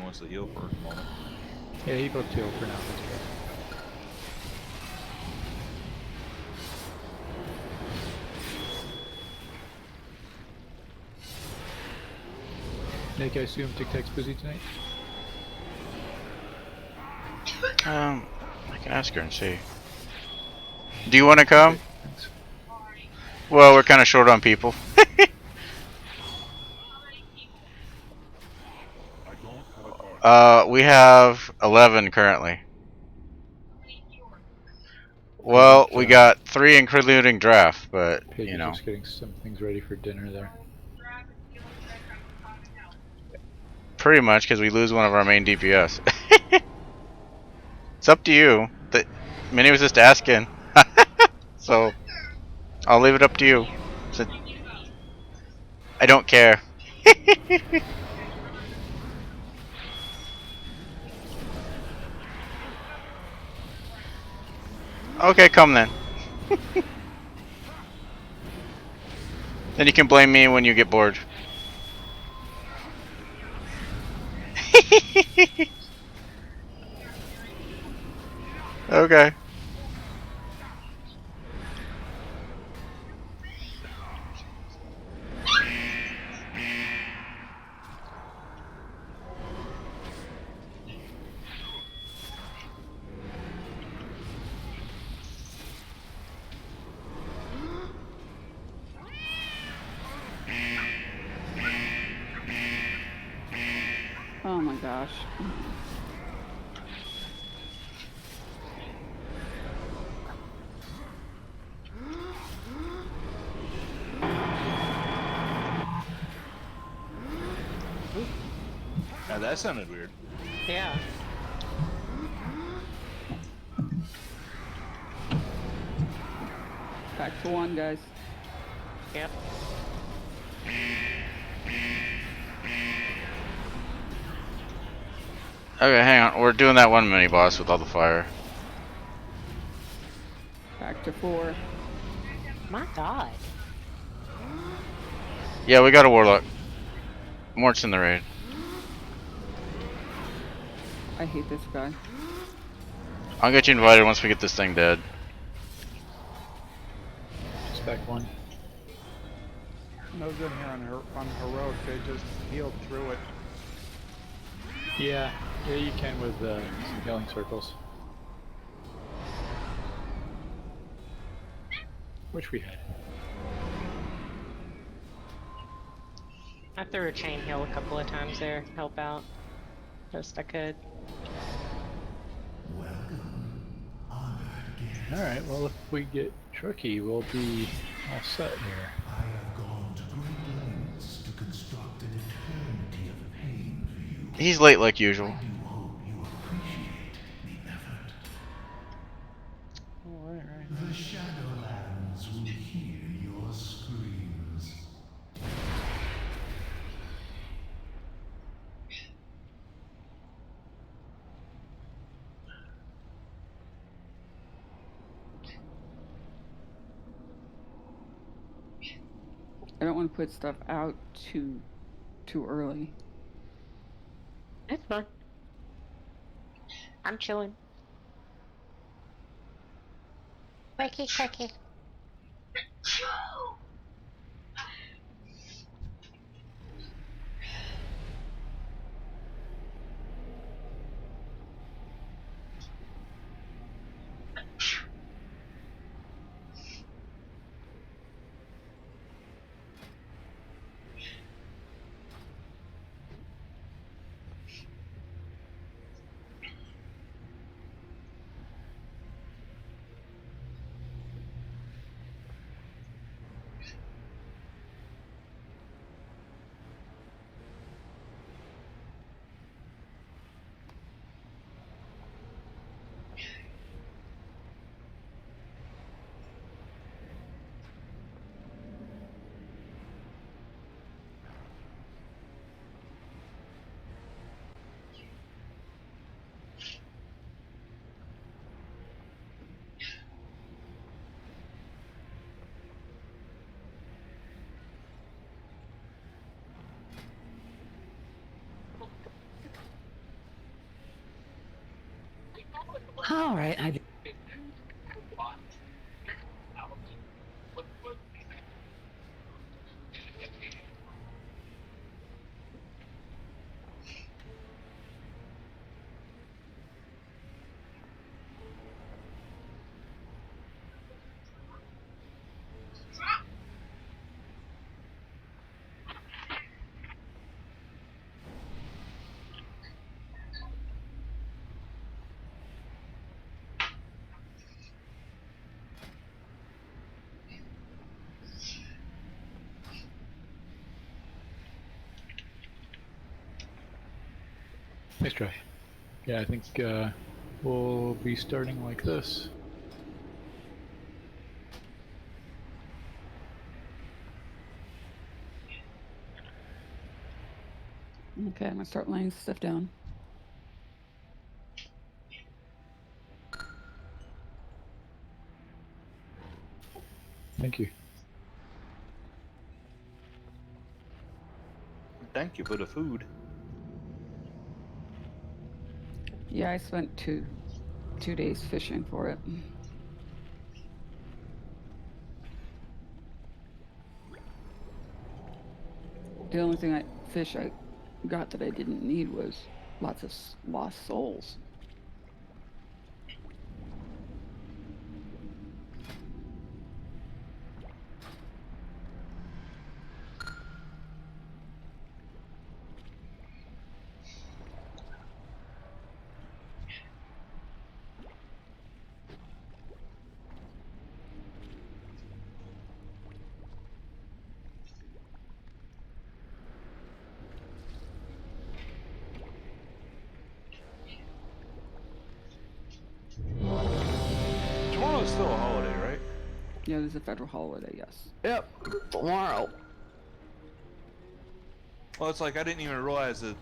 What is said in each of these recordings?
wants to heal for a moment. Yeah, he both heal for now. That's good. Nick, I assume Tic Tac's busy tonight? I can ask her and see. Do you want to come? Okay, thanks. Well, we're kind of short on people. We have 11 currently. Well, we got 3 including draft, but Paige you is know, just getting some things ready for dinner there. pretty much because we lose one of our main DPS. It's up to you. Minnie was just asking, so I'll leave it up to you. So, I don't care. Okay, come then. Then you can blame me when you get bored. Okay. Oh my gosh. Now that sounded weird. Yeah. Back to 1, guys. Yep. Okay, hang on. We're doing that one mini boss with all the fire. Back to 4. My God. Yeah, we got a warlock. Mort's in the raid. I hate this guy. I'll get you invited once we get this thing dead. Just back 1. Those in here on heroic, they just healed through it. Yeah, you can with some healing circles. Which we had. I threw a chain heal a couple of times there to help out. Best I could. Alright, well if we get tricky, we'll be all set here. I have gone to great lengths to construct an eternity of pain for you. He's late like usual. I do hope you appreciate the effort. The Shadowlands will hear your screams. I don't want to put stuff out too early. It's fine. I'm chilling. Quacky, quacky. All right, I. Nice try. Yeah, I think we'll be starting like this. Okay, I'm gonna start laying stuff down. Thank you. Thank you for the food. Yeah, I spent two days fishing for it. The only thing I got that I didn't need was lots of lost souls. Tomorrow is still a holiday, right? Yeah, there's a federal holiday, yes. Yep. Tomorrow. Well, it's like I didn't even realize that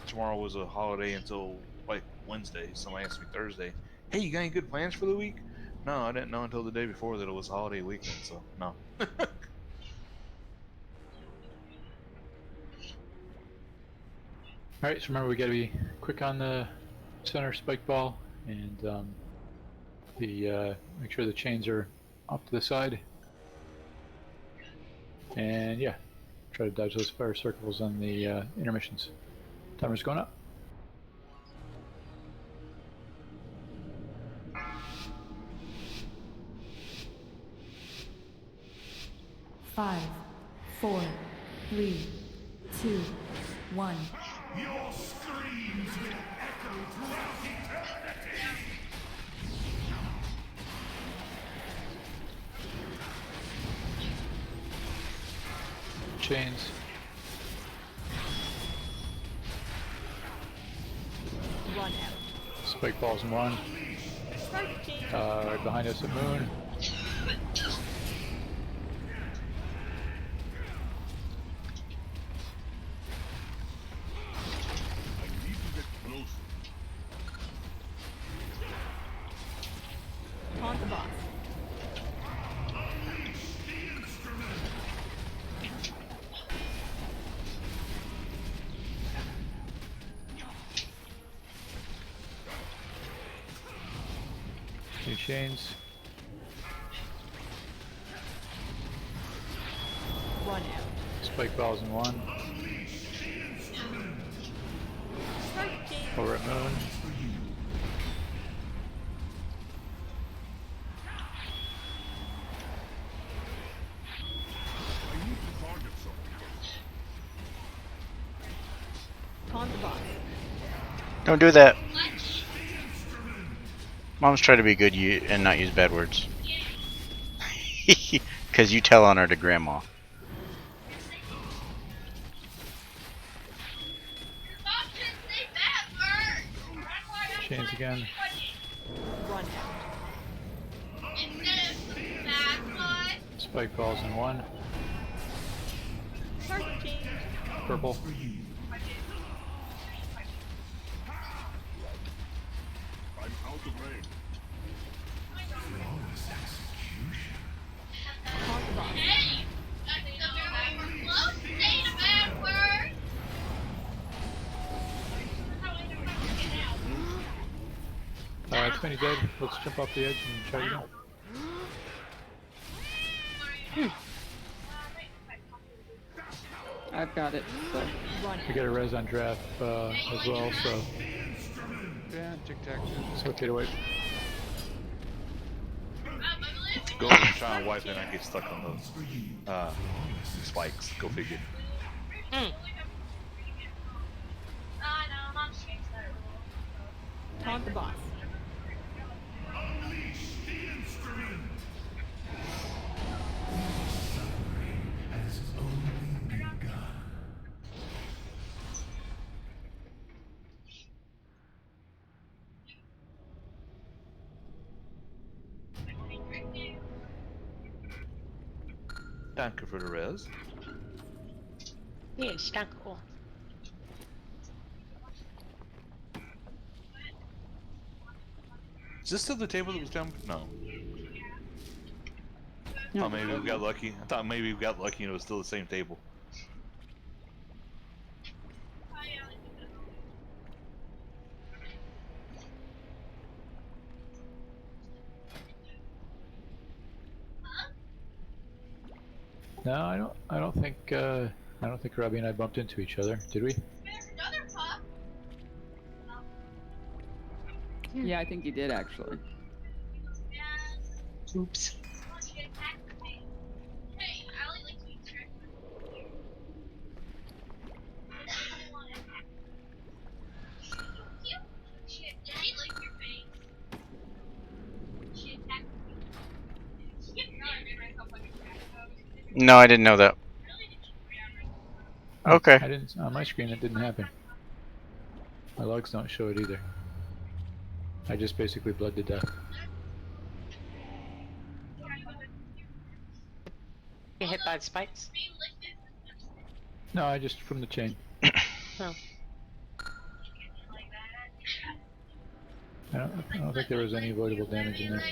tomorrow was a holiday until like Wednesday. Somebody asked me Thursday, "Hey, you got any good plans for the week?" No, I didn't know until the day before that it was holiday weekend. So no. Alright, so remember we gotta be quick on the center spike ball and make sure the chains are off to the side. And yeah, try to dodge those fire circles on the intermissions. Timer's going up. Five, 4, 3, 2, 1. Your screams will echo throughout eternity! Chains. Run out. Spike balls in one. Right behind us at Moon. Taunt the boss. Two chains. Run out. Spike balls in one. Over at Moon. Taunt the boss. Don't do that. Mom's trying to be good and not use bad words. Because you tell on her to grandma. Chains again. Run out. Spike balls in one. Target change. Purple. Taunt the boss. Too many dead. Let's jump off the edge and try it again. I've got it. So We got a res on draft as well, so Yeah, tic-tac. it's okay to wait. Go over and try and wipe it and I get stuck on the spikes. Go figure. Taunt the boss. has only begun. Thank you for the res. Yes, danke. Is this still the table that was jumped? No. no, Oh, maybe we got lucky. I thought maybe we got lucky and it was still the same table. No, I don't think Robbie and I bumped into each other, did we? yeah, I think you did actually. Oops. No, I didn't know that. Okay. I didn't on my screen. It didn't happen. My logs don't show it either. I just basically bled to death. Get hit by the spikes? No, I just from the chain. Oh. I don't think there was any avoidable damage in there.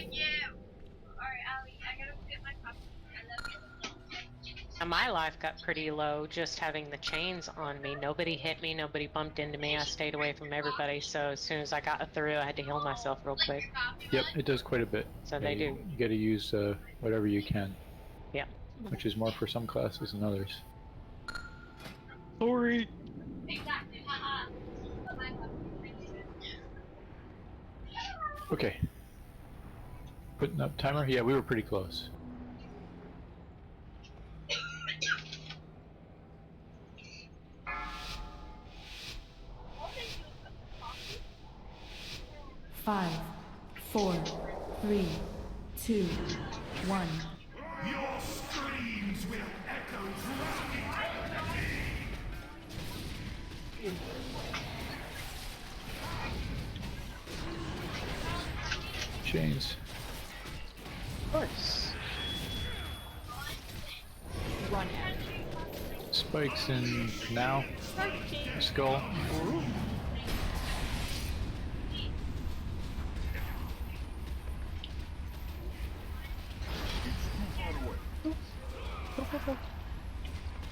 Now my life got pretty low just having the chains on me. Nobody hit me, nobody bumped into me. I stayed away from everybody, so as soon as I got through, I had to heal myself real quick. Yep, it does quite a bit. So Yeah, they you, do. You got to use whatever you can. Yeah. Which is more for some classes than others. Sorry. Okay. Putting up timer? Yeah, we were pretty close. Five, 4, 3, 2, 1. Your screams will echo throughout eternity. Chains. Of course. Run out. Spikes in now. Skull.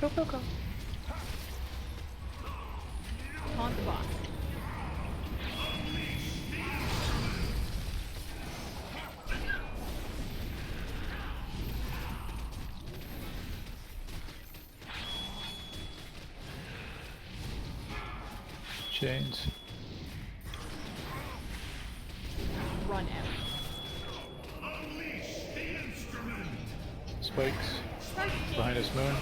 Go, go, go. Taunt the boss. Chains. Run out. Spikes. Behind us, Moon.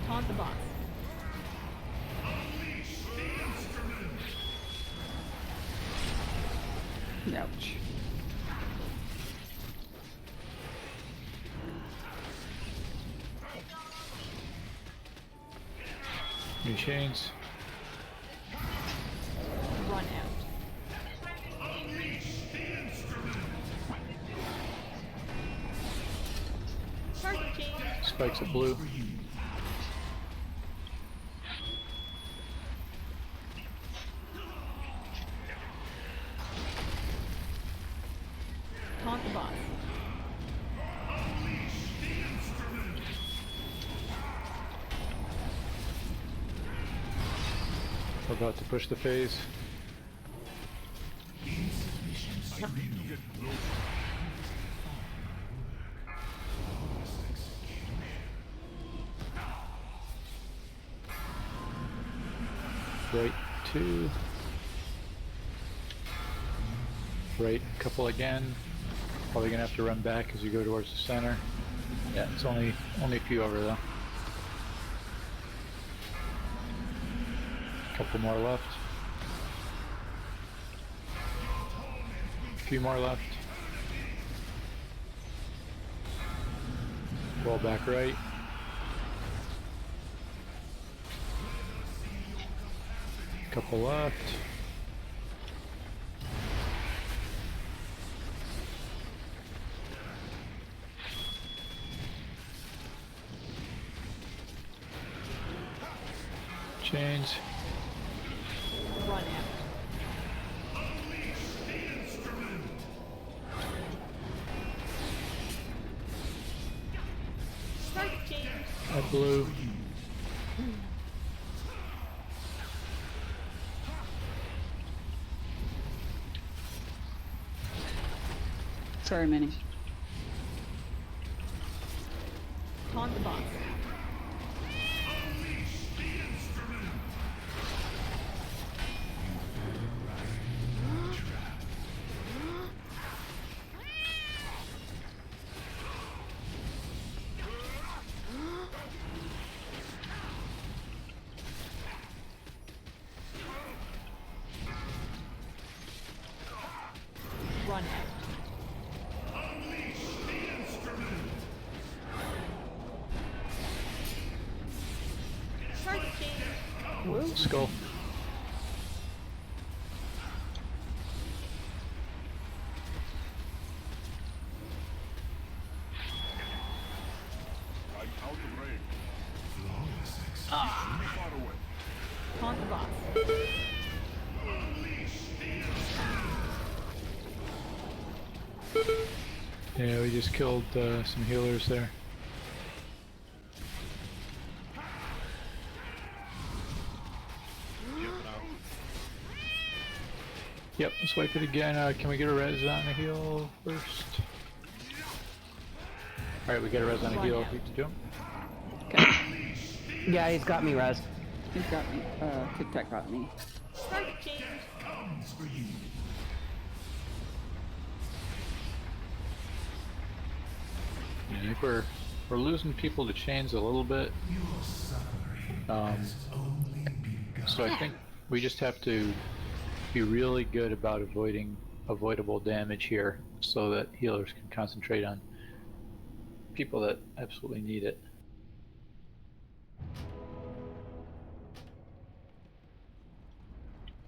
Taunt the boss. Ouch. New chains. Run out. Spikes at blue. Taunt the boss. about to push the phase. Right 2. Right couple again. Probably gonna have to run back as you go towards the center. Yeah, it's only a few over though. Couple more left. A few more left. Roll back right. Couple left. Chains. Run out. Start the chains. At blue. Sorry, Minnie. Taunt the boss. Run out. Start the chains. Skull. Taunt the boss. Yeah, we just killed some healers there. Yep, let's wipe it again. Can we get a res on a heal first? Alright, we get a res on a heal. We can jump. Yeah, he's got me, Raz. He's got me. Tic Tac got me. Start the chains. Yeah, I think we're losing people to chains a little bit. So I think we just have to be really good about avoiding avoidable damage here so that healers can concentrate on people that absolutely need it.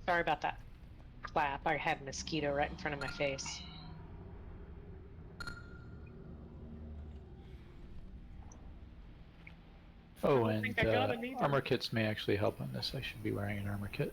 Sorry about that clap. I had a mosquito right in front of my face. Oh, I and think I got it either. armor kits may actually help on this. I should be wearing an armor kit.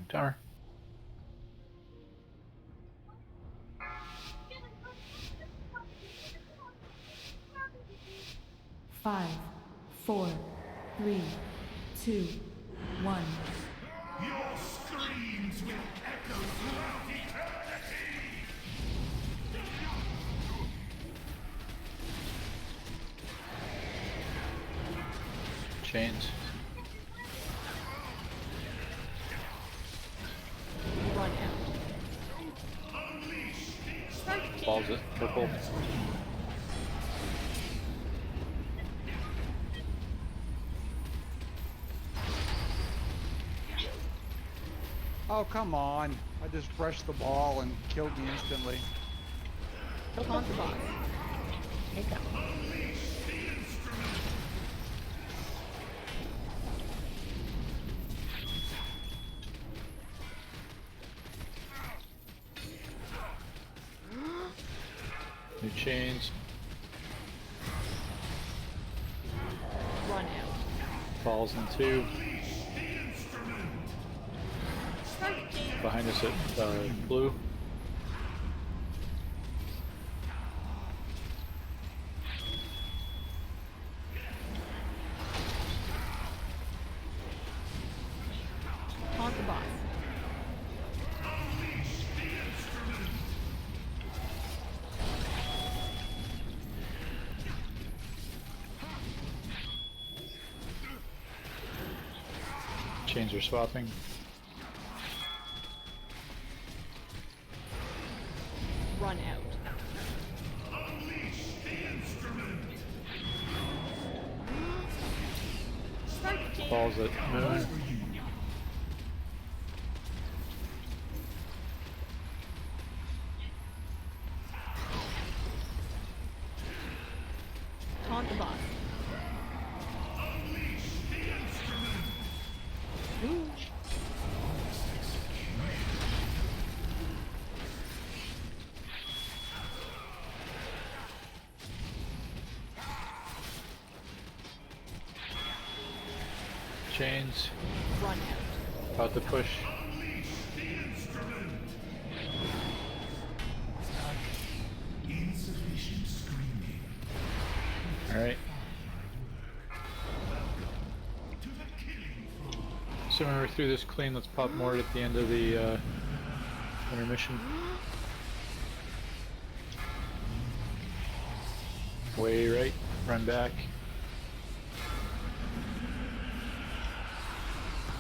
Timer. Five, 4, 3, 2, 1. Your screams will echo throughout eternity! Chains. Run out. Start the Balls change. it. Purple. Oh, come on. I just brushed the ball and killed me instantly. Taunt the boss. Take out. New chains. Run out. Balls in 2. Start the change. Behind us at blue. Taunt the boss. Chains are swapping. Run out. Start the change. Balls at moon. Taunt the boss. Ooh. Chains. Run out. About to push. Insufficient screaming. Alright. So when we're through this clean, let's pop more at the end of the intermission. Way right, run back.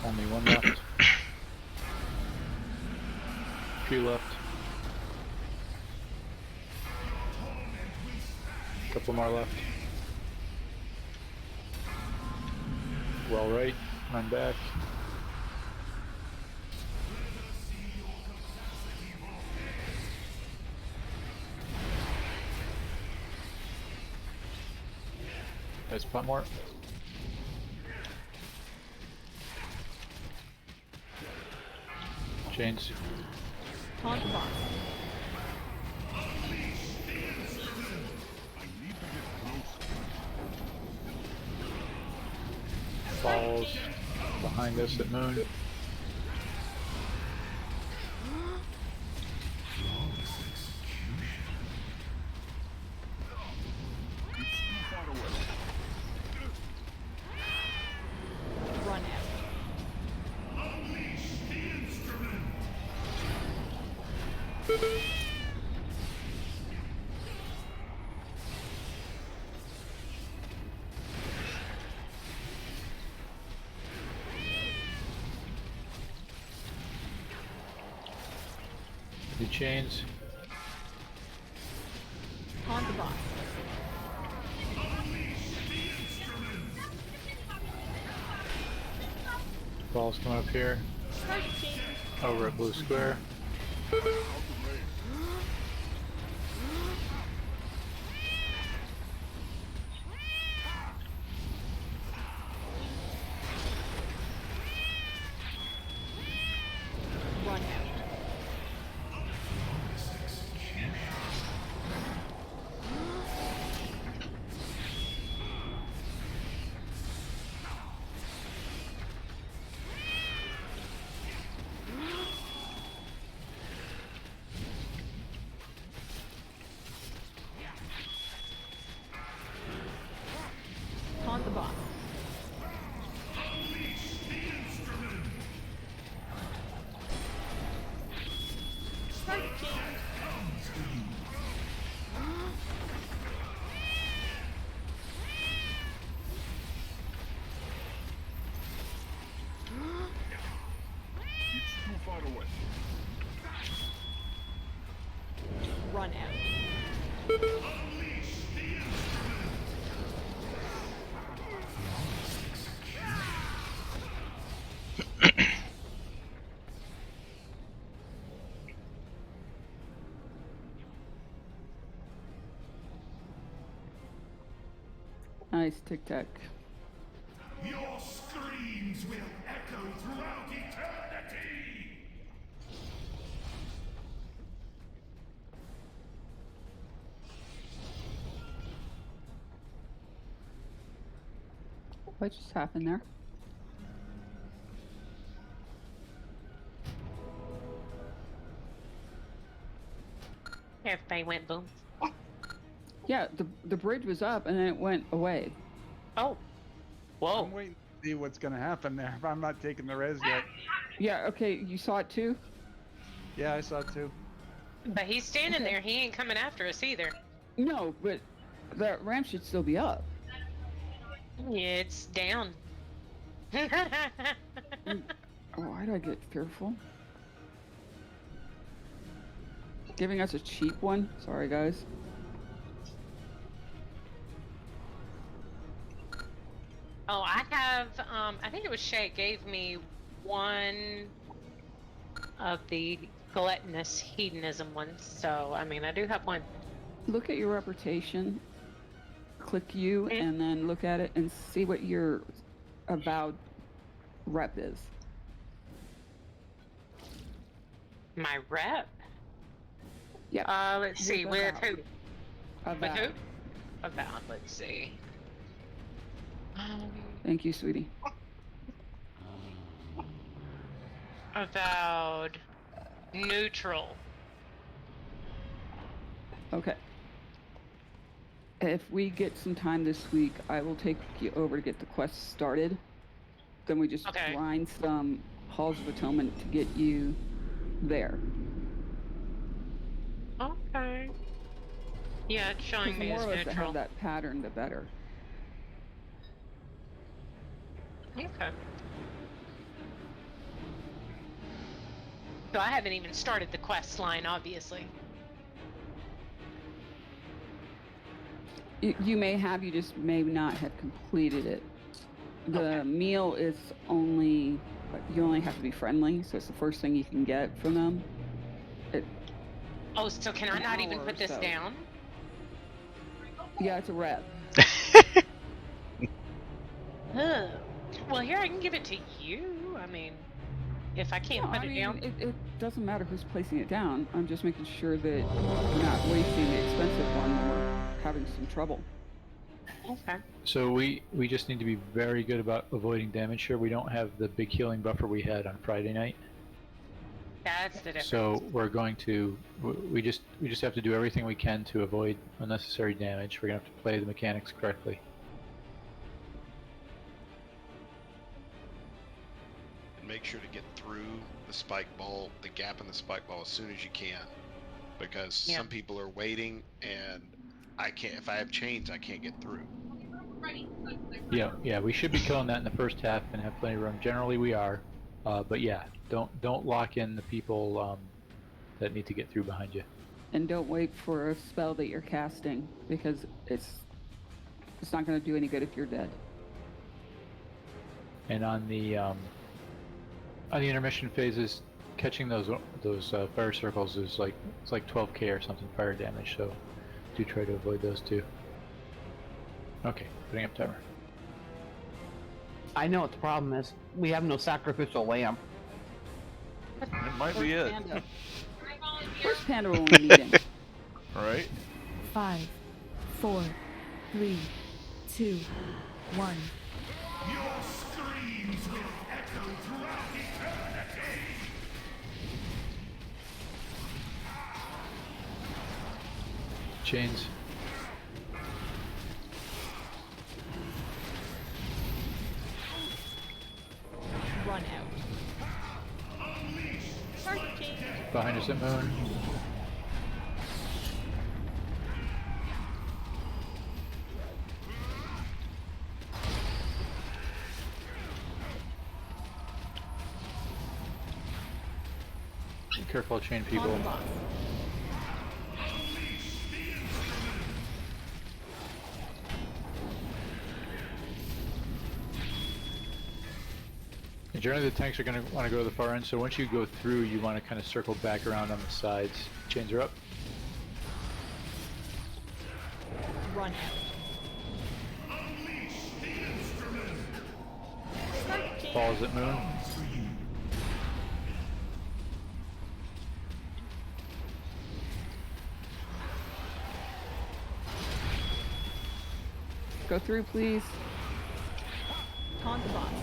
Only one left. Few left. Couple more left. Well right, run back. Let's pop more. Chains. Taunt the boss. Falls behind us at moon. Run out. New chains. Taunt the boss. Balls come up here. Start the change. Over at blue square. Run out. taunt the boss. Start the chains. It's too far away. Run out. Nice tic tac. Your screams will echo throughout eternity! What just happened there? Everybody went boom. Yeah, the bridge was up and then it went away. Oh. Whoa. I'm waiting to see what's going to happen there. If I'm not taking the res yet. Yeah, okay, you saw it too? Yeah, I saw it too. But he's standing there. He ain't coming after us either. No, but the ramp should still be up. It's down. Why did I get fearful? Giving us a cheap one? Sorry, guys. Oh, I have, I think it was Shay gave me one of the gluttonous hedonism ones. So, I mean, I do have one. Look at your reputation, click you, and then look at it and see what your avowed rep is. My rep? Yeah. Let's see, with who? With Avowed. who? Avowed, let's see. Thank you, sweetie. Avowed neutral. Okay. If we get some time this week, I will take you over to get the quest started. Then we just Okay. grind some Halls of Atonement to get you there. Okay. Yeah, it's 'Cause showing the me more as of us that neutral. have that pattern, the better. Okay. So I haven't even started the quest line, obviously. You may have, you just may not have completed it. The Okay. meal is only, you only have to be friendly, so it's the first thing you can get from them. Oh, so can I An not even hour put or this so. down? Yeah, it's a rep. Huh. Well, here I can give it to you. I mean, if I can't No, put I it mean, down. it doesn't matter who's placing it down. I'm just making sure that we're not wasting the expensive one when we're having some trouble. Okay. So we just need to be very good about avoiding damage here. We don't have the big healing buffer we had on Friday night. That's the difference. So we're going to we just have to do everything we can to avoid unnecessary damage. We're gonna have to play the mechanics correctly. And make sure to get through the spike ball, the gap in the spike ball as soon as you can, because Yeah. some people are waiting, and I can't. If I have chains, I can't get through. Yeah, we should be killing that in the first half and have plenty of room. Generally, we are, but yeah, don't lock in the people that need to get through behind you. And don't wait for a spell that you're casting, because it's not going to do any good if you're dead. And on the intermission phases, catching those fire circles is like 12k or something fire damage. So do try to avoid those too. Okay, putting up timer. I know what the problem is. We have no sacrificial lamb. It might be it. Panda. Where's Panda when we need him? Right? 5, 4, 3, 2, 1. Your screams will echo throughout eternity! Chains. behind us at Moon. Be careful, chain people. On the box. And generally the tanks are going to want to go to the far end, so once you go through, you want to kind of circle back around on the sides. Chains are up. Run out. Start chain. Balls at Moon. Go through, please. On the box.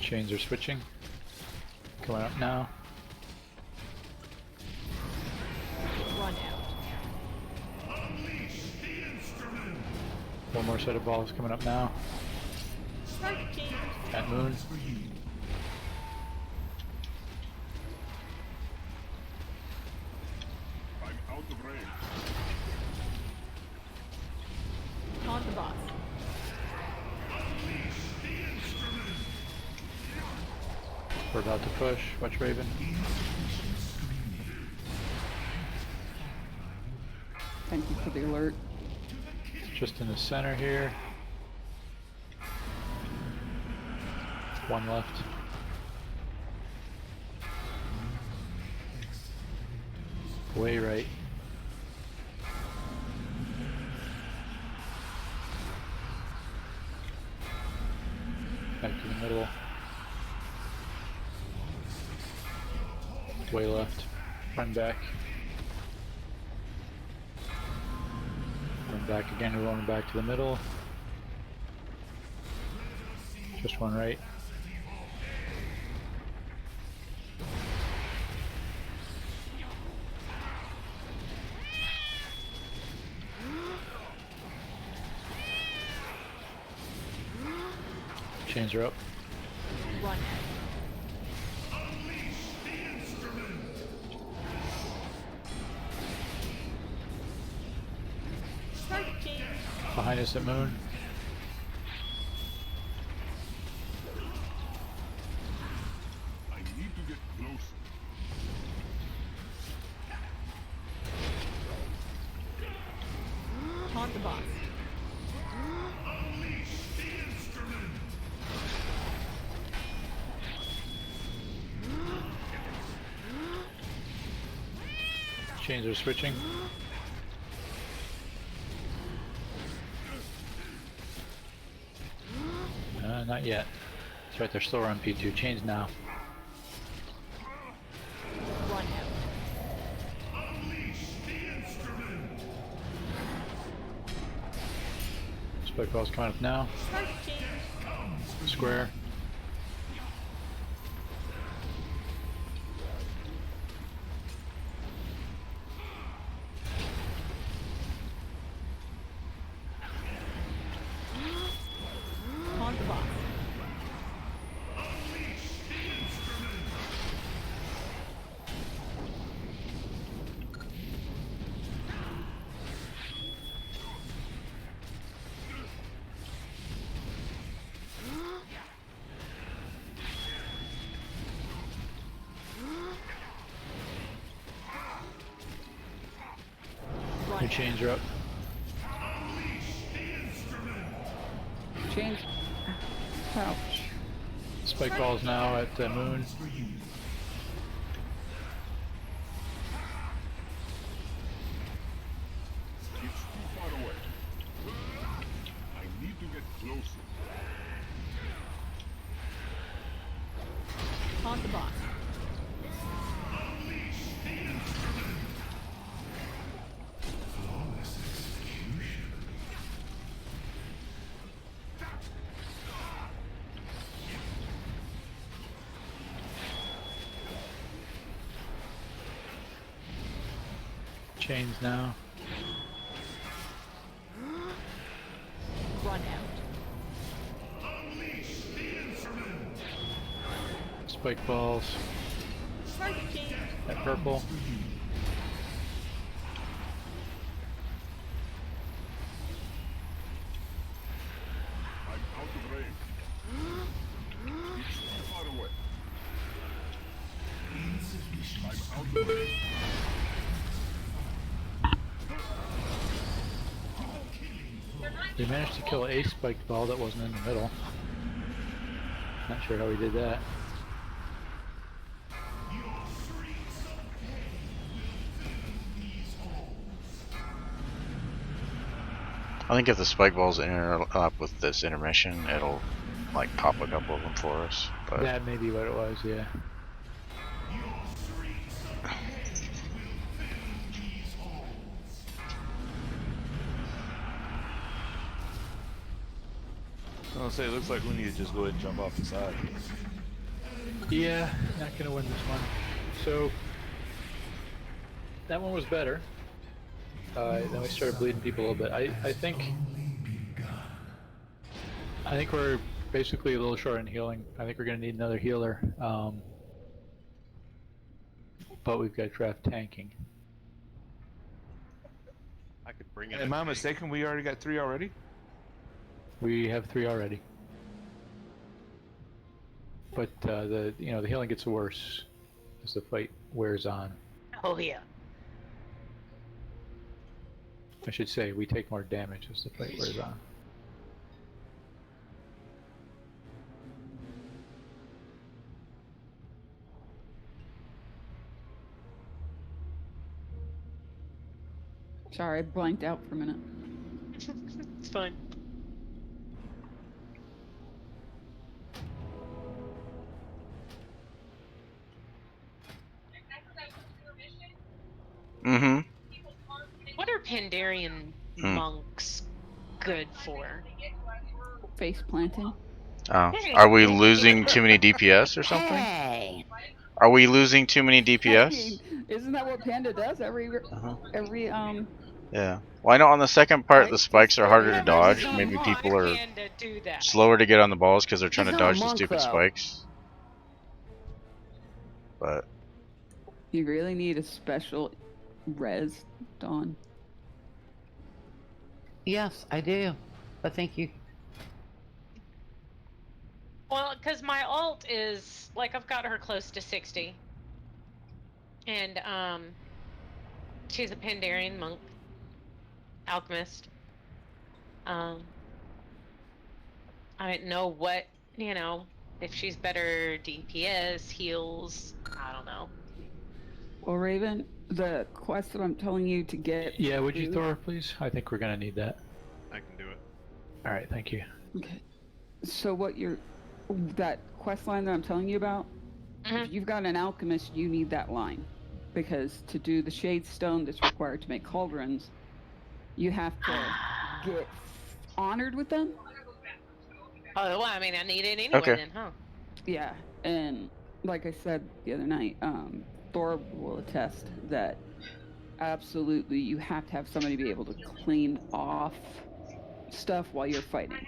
Chains are switching. Coming up now. Run out. One more set of balls coming up now. Start chain. At Moon. On the box. We're about to push. Watch Raven. Thank you for the alert. Just in the center here. One left. Way right. Back to the middle. Way left. Run back. Run back again, we're going back to the middle. Just one right. Chains are up. Run out. Start chain. Behind us at Moon. On the box. Chains are switching. Not yet. That's right, they're slower on P2. Chains now. Run out. Spike ball's coming up now. Start chain. Square. On the box. Your chains are up. Change. Ouch. Spike balls now at Moon. On the box. chains now. Run out. Spike balls. Target change. That purple. We managed to kill a spiked ball that wasn't in the middle. Not sure how we did that. I think if the spike balls interlock with this intermission, it'll like pop a couple of them for us. But That may be what it was, yeah. I was gonna say, it looks like we need to just go ahead and jump off the side. Yeah, not gonna win this one. So that one was better. Then we started bleeding people a little bit. I think we're basically a little short on healing. I think we're gonna need another healer. But we've got draft tanking. I could bring it. Am I mistaken? We already got 3 already? We have 3 already. But the healing gets worse as the fight wears on. Oh yeah. I should say we take more damage as the fight wears on. Sorry, I blanked out for a minute. It's fine. mm-hmm. What are Pandarian monks good for? Face planting. Oh, are we losing too many DPS or something? Hey. Are we losing too many I DPS? mean, isn't that what Panda does every Yeah. Well, I know on the second part Right, the spikes are harder to Never dodge. seen Maybe my people are panda do that. slower to get on the balls because they're trying He's to not a dodge the monk, stupid though. spikes. But You really need a special res, Dawn. Yes, I do. But thank you. Well, because my alt is like I've got her close to 60, and she's a Pandarian monk, alchemist. I didn't know what if she's better DPS, heals. I don't know. Well, Raven, the quest that I'm telling you to get. Yeah, would you to- Thor, please? I think we're gonna need that. I can do it. All right, thank you. Okay. So that quest line that I'm telling you about, if you've got an alchemist, you need that line. Because to do the shade stone that's required to make cauldrons, you have to get honored with them. Oh, well, I mean, I need it anyway Okay. then, huh? Yeah, and like I said the other night, Thor will attest that absolutely you have to have somebody be able to clean off stuff while you're fighting.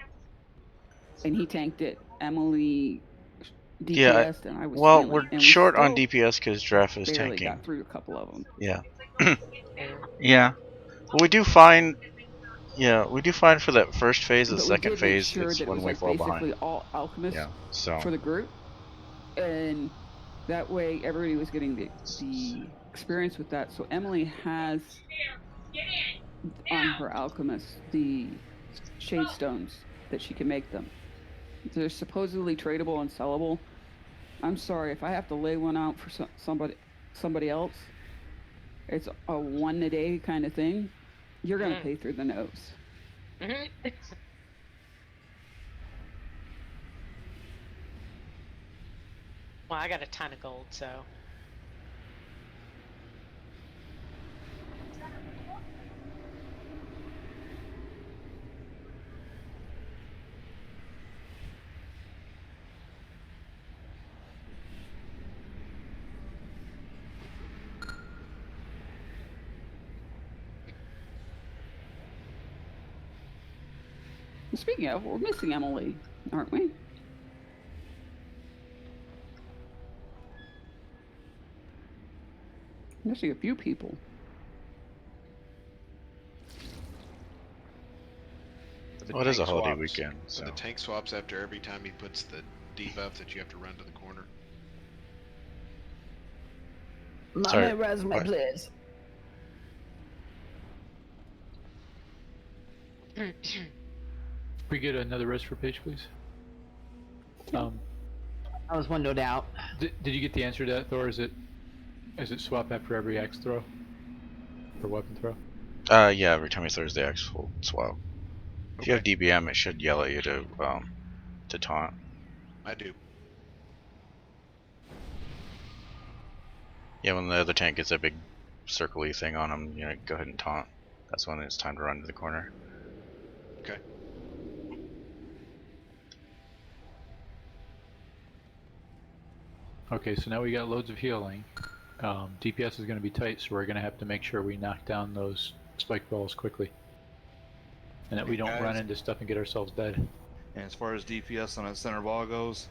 And he tanked it. Emily DPS'd and I was well, healing, we're and short on still DPS because Draft is barely tanking. got through a couple of them. Yeah. Yeah. But we do find. Yeah, we do find for that first phase, the But we second did make phase, sure it's that it when was we like fall basically behind. all alchemists Yeah. So. for the group, and that way everybody was getting the experience with that. So Emily has on her alchemist the shade stones that she can make them. They're supposedly tradable and sellable. I'm sorry if I have to lay one out for somebody else. It's a one a day kind of thing. You're gonna pay through the nose. Well, I got a ton of gold, so. speaking of, we're missing Emily, aren't we? Missing a few people. But the Well, it is a tank holiday swaps- weekend, So so the tank swaps after every time he puts the debuff that you have to run to the corner. Sorry, resume, what? please. We get another restful page, please. I was windowed out. Did you get the answer to that, Thor? Is it swap after every axe throw or weapon throw? Yeah, every time you throw the actual swap. If you have DBM, it should yell at you to taunt. I do. Yeah, when the other tank gets that big circle-y thing on him, you know, go ahead and taunt. That's when it's time to run to the corner. Okay. Okay, so now we got loads of healing. DPS is going to be tight, so we're going to have to make sure we knock down those spike balls quickly. And that we don't run Guys. into stuff and get ourselves dead. And as far as DPS on that center ball goes,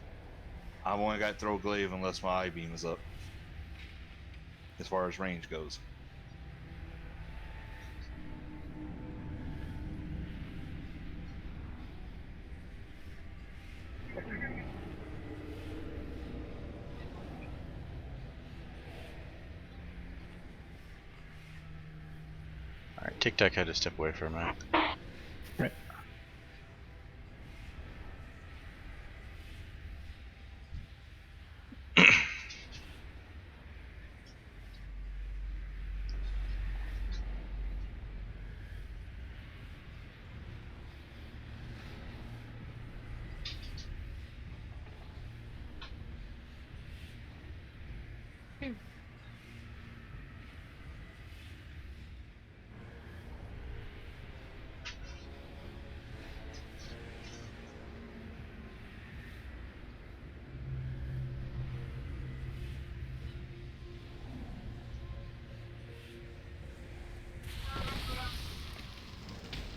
I've only got throw glaive unless my I-beam is up. As far as range goes. Alright, Tic Tac had to step away for a minute. Right.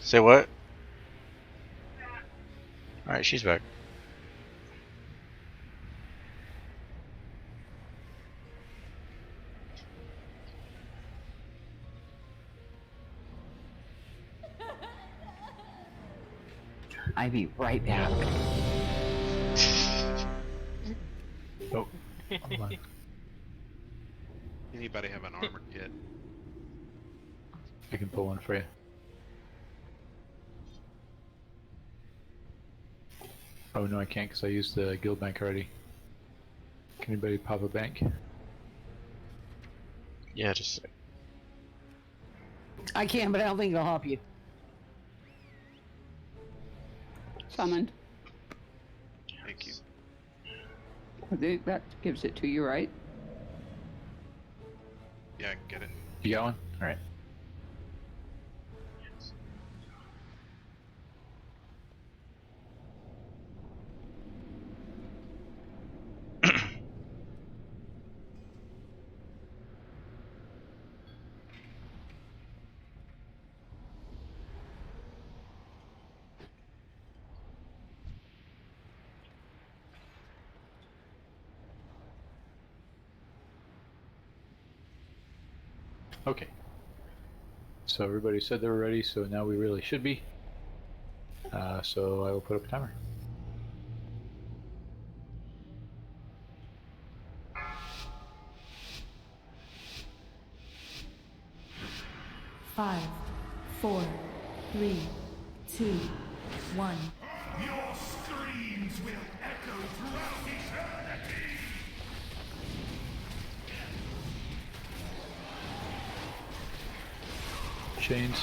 Say what? Alright, she's back. I'd be right back. Oh, hold on. Anybody have an armor kit? I can pull one for you. Oh no, I can't because I used the guild bank already. Can anybody pop a bank? Yeah, just I can, but I don't think it'll help you. Summoned. Thank you. I think that gives it to you, right? Yeah, I can get it. You got one? Alright. Okay. So everybody said they were ready, so now we really should be. So I will put up a timer. Five, 4, 3, 2, 1. Your screams will echo throughout eternity! Chains.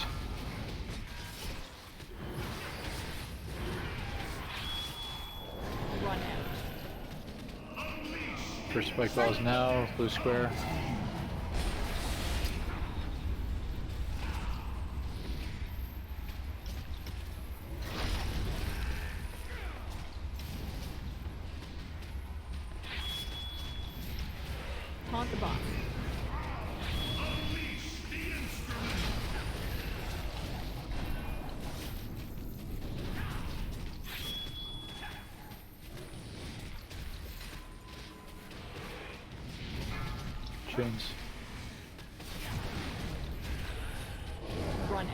Run out. First spike balls now, blue square. Taunt the boss. Chains. Run out.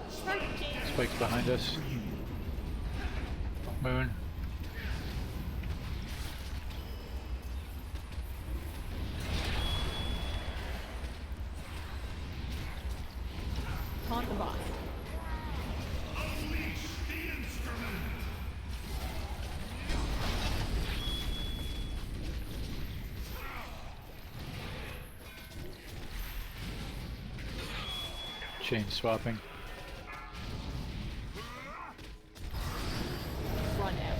Start the chain. Spikes behind us. Moon. Taunt the boss. Chain swapping. Run out.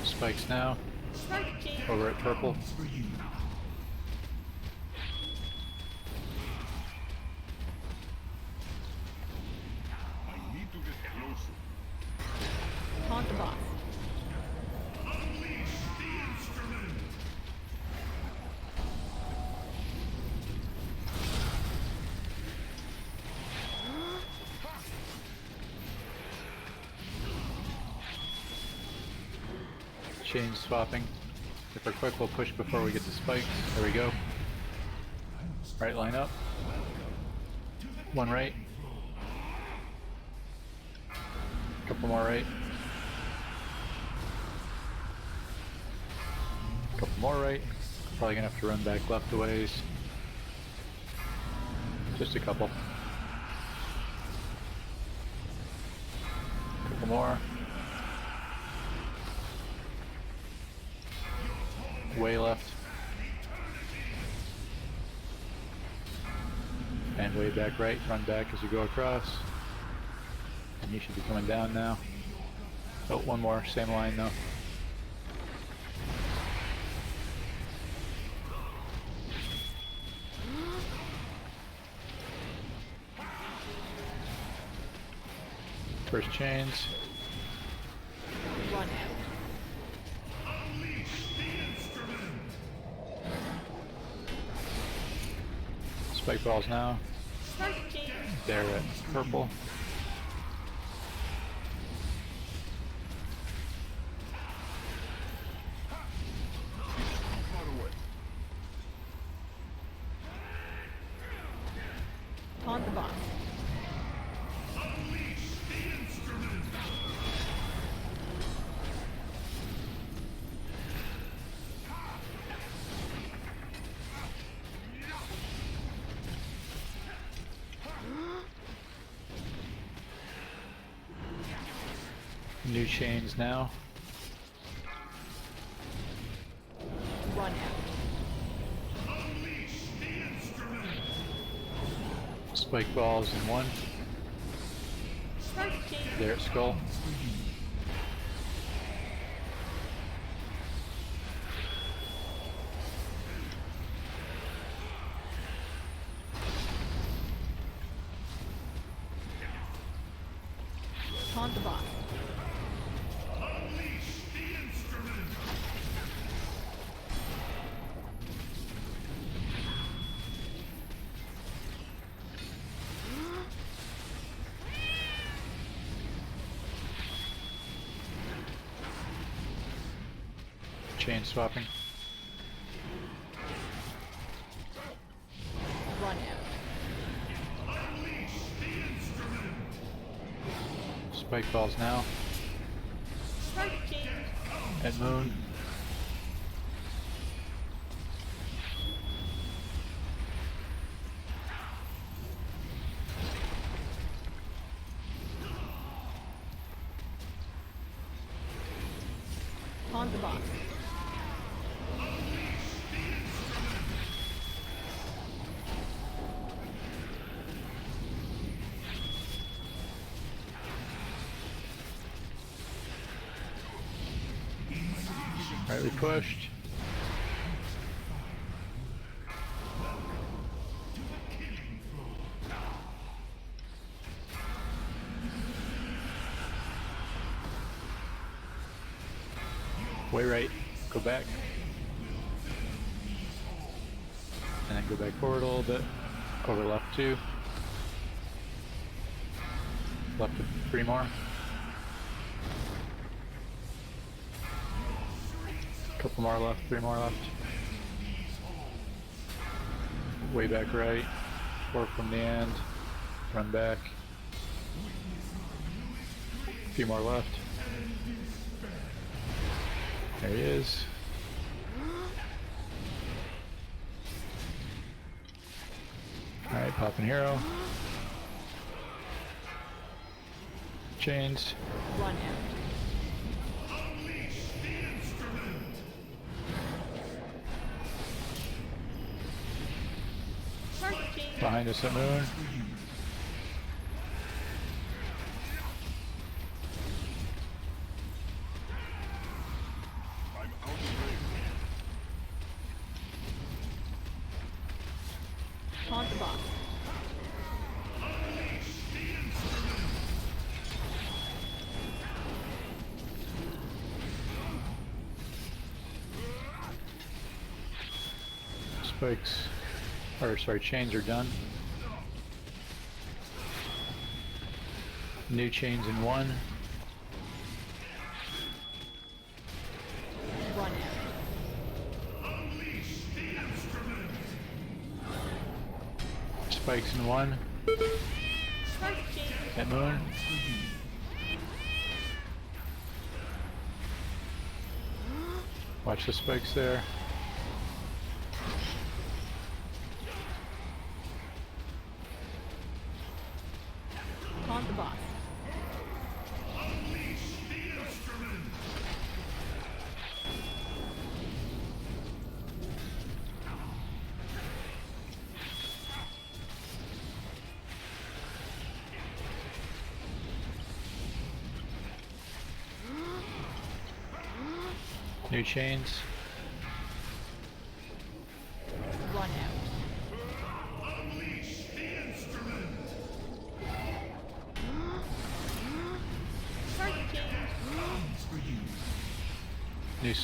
Spikes now. Start the chain. Over at purple. Taunt the boss. Chain swapping. If we're quick, we'll push before we get to spikes. There we go. Right line up. One right. Couple more right. Couple more right. Probably gonna have to run back left a ways. Just a couple. Couple more. Way left. And way back right. Run back as you go across. And you should be coming down now. Oh, one more. Same line though. First chains. Run out. Spike balls now. Start the chain. They're at purple. Taunt the boss. New chains now. Run out. Spike balls in one. Start the chain. There at skull. Taunt the boss. Chain swapping. Run out. Spike balls now. Start the chain. At moon. Taunt the boss. Right, we pushed. Way right. Go back. And then go back forward a little bit. Over left too. Left 3 more. Couple more left, 3 more left. Way back right. 4 from the end. Run back. A few more left. There he is. Alright, popping hero. Chains. Run out. Target change. Behind us at Moon. Taunt the boss. Spikes. Or sorry, chains are done. New chains in 1. Run out. Spikes in 1. Target change. At Moon. Watch the spikes there. Taunt the boss. New chains. Run out. Target change. New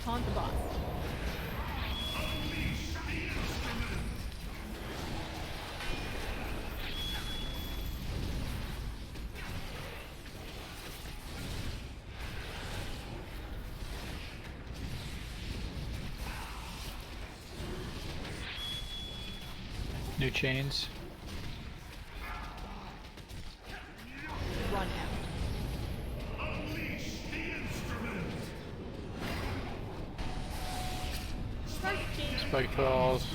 Taunt the boss. New chains. Run out. Target change. Spike falls.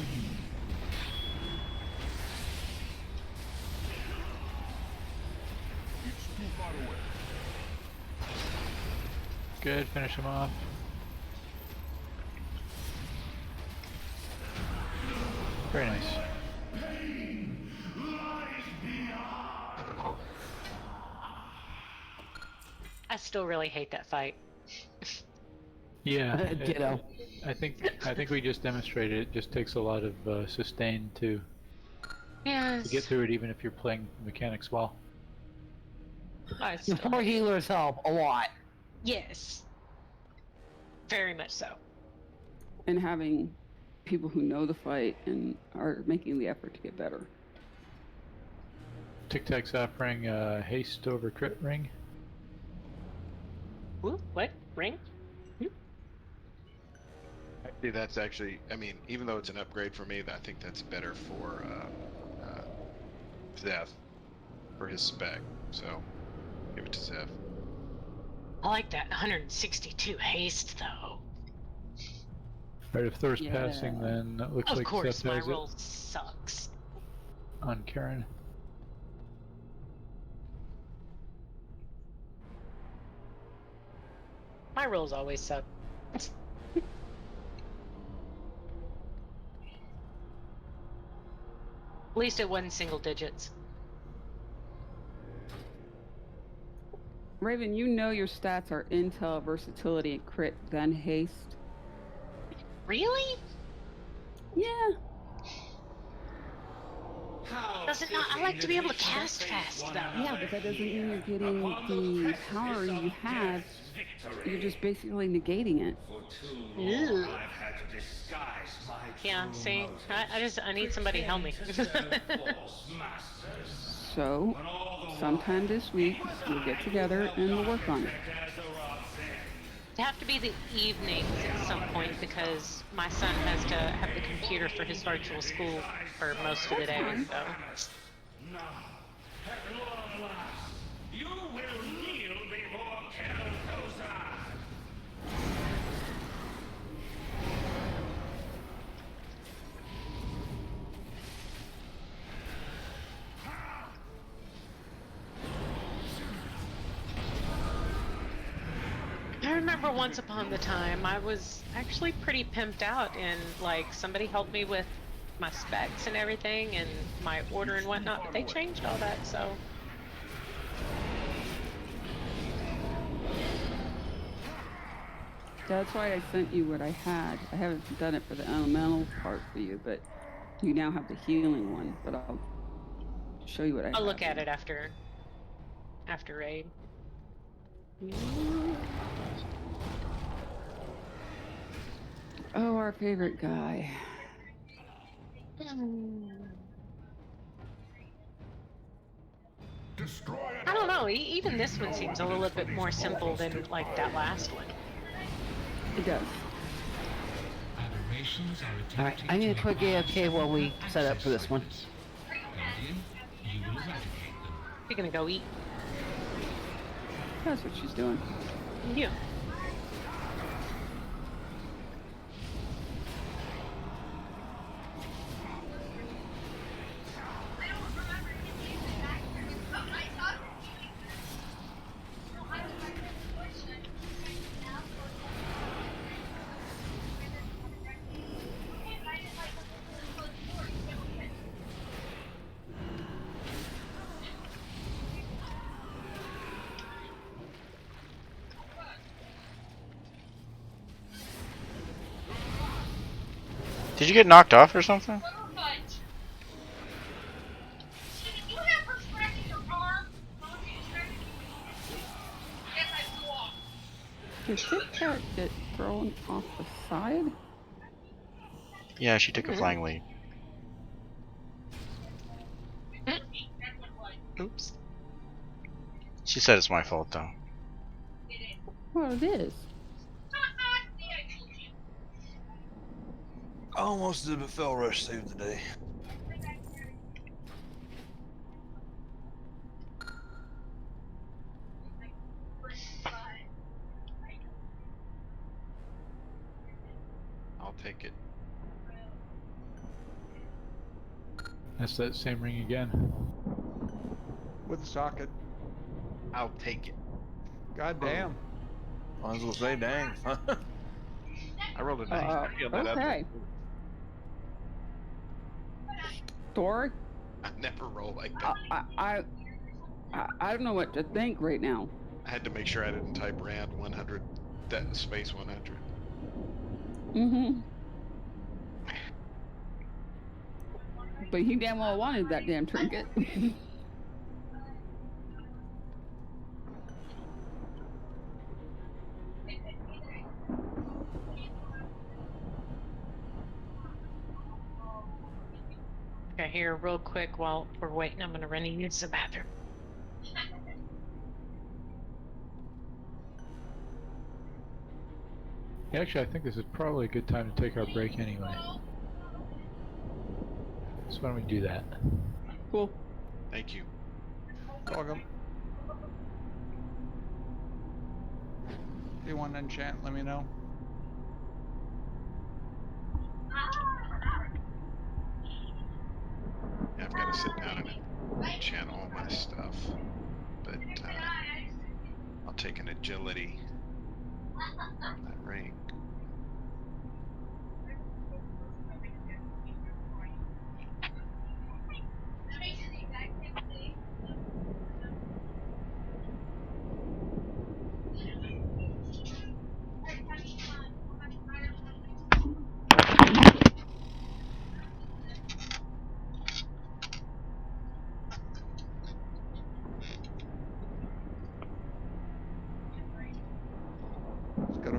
Good, finish him off. Very nice. I still really hate that fight. Yeah. Ditto. I think we just demonstrated it just takes a lot of sustain to Yes. get through it, even if you're playing mechanics well. I The still 4 healers help a lot. Yes. Very much so. And having people who know the fight and are making the effort to get better. Tic Tac's offering haste over crit ring. Ooh, what? Ring? Actually, that's actually, I mean, even though it's an upgrade for me, I think that's better for Zeph, for his spec. So, give it to Zeph. I like that 162 haste, though. Right, if Thor's Yeah. passing, then it looks Of like course, Seth my has roll sucks. it on Karen. My rolls always suck. At least it wasn't single digits. Raven, you know your stats are intel, versatility, and crit, then haste. Really? Yeah. That's doesn't not. I like to be able to cast fast, though. Yeah, but that doesn't mean you're getting the power you have. You're just basically negating it. Ew. Yeah, see, I need somebody to help me. So, sometime this week, we'll get together and we'll work on it. It have to be the evenings at some point because my son has to have the computer for his virtual school for most of the day. So. You will kneel before Kel'Thuzad. I remember once upon the time I was actually pretty pimped out and like somebody helped me with my specs and everything and my order and whatnot, but they changed all that, so. That's why I sent you what I had. I haven't done it for the elemental part for you, but you now have the healing one. But I'll show you what I have. I'll look at it after raid. Oh, our favorite guy. I don't know, even this one seems a little bit more simple than like that last one. It does. Alright, I need a quick AFK while we set up for this one. You're gonna go eat. That's what she's doing. Yeah. Did you get knocked off or something? Did Kit Kat get thrown off the side? Yeah, she took a flying leap. Oops. She said it's my fault though. Well, it is. Almost did, but Fell Rush saved the day. I'll take it. That's that same ring again. With the socket. I'll take it. God damn. Might as well say, dang. I rolled a 93 on that other Okay. one. Thor, I never roll like that. I don't know what to think right now. I had to make sure I didn't type rand 100, that space 100. Mm-hmm. But he damn well wanted that damn trinket. Okay, here, real quick while we're waiting, I'm gonna run and use the bathroom. Actually, I think this is probably a good time to take our break anyway. So why don't we do that? Cool. Thank you. Welcome. If you want to enchant, let me know. Yeah, I've got to sit down and enchant all my stuff. But I'll take an agility on that ring.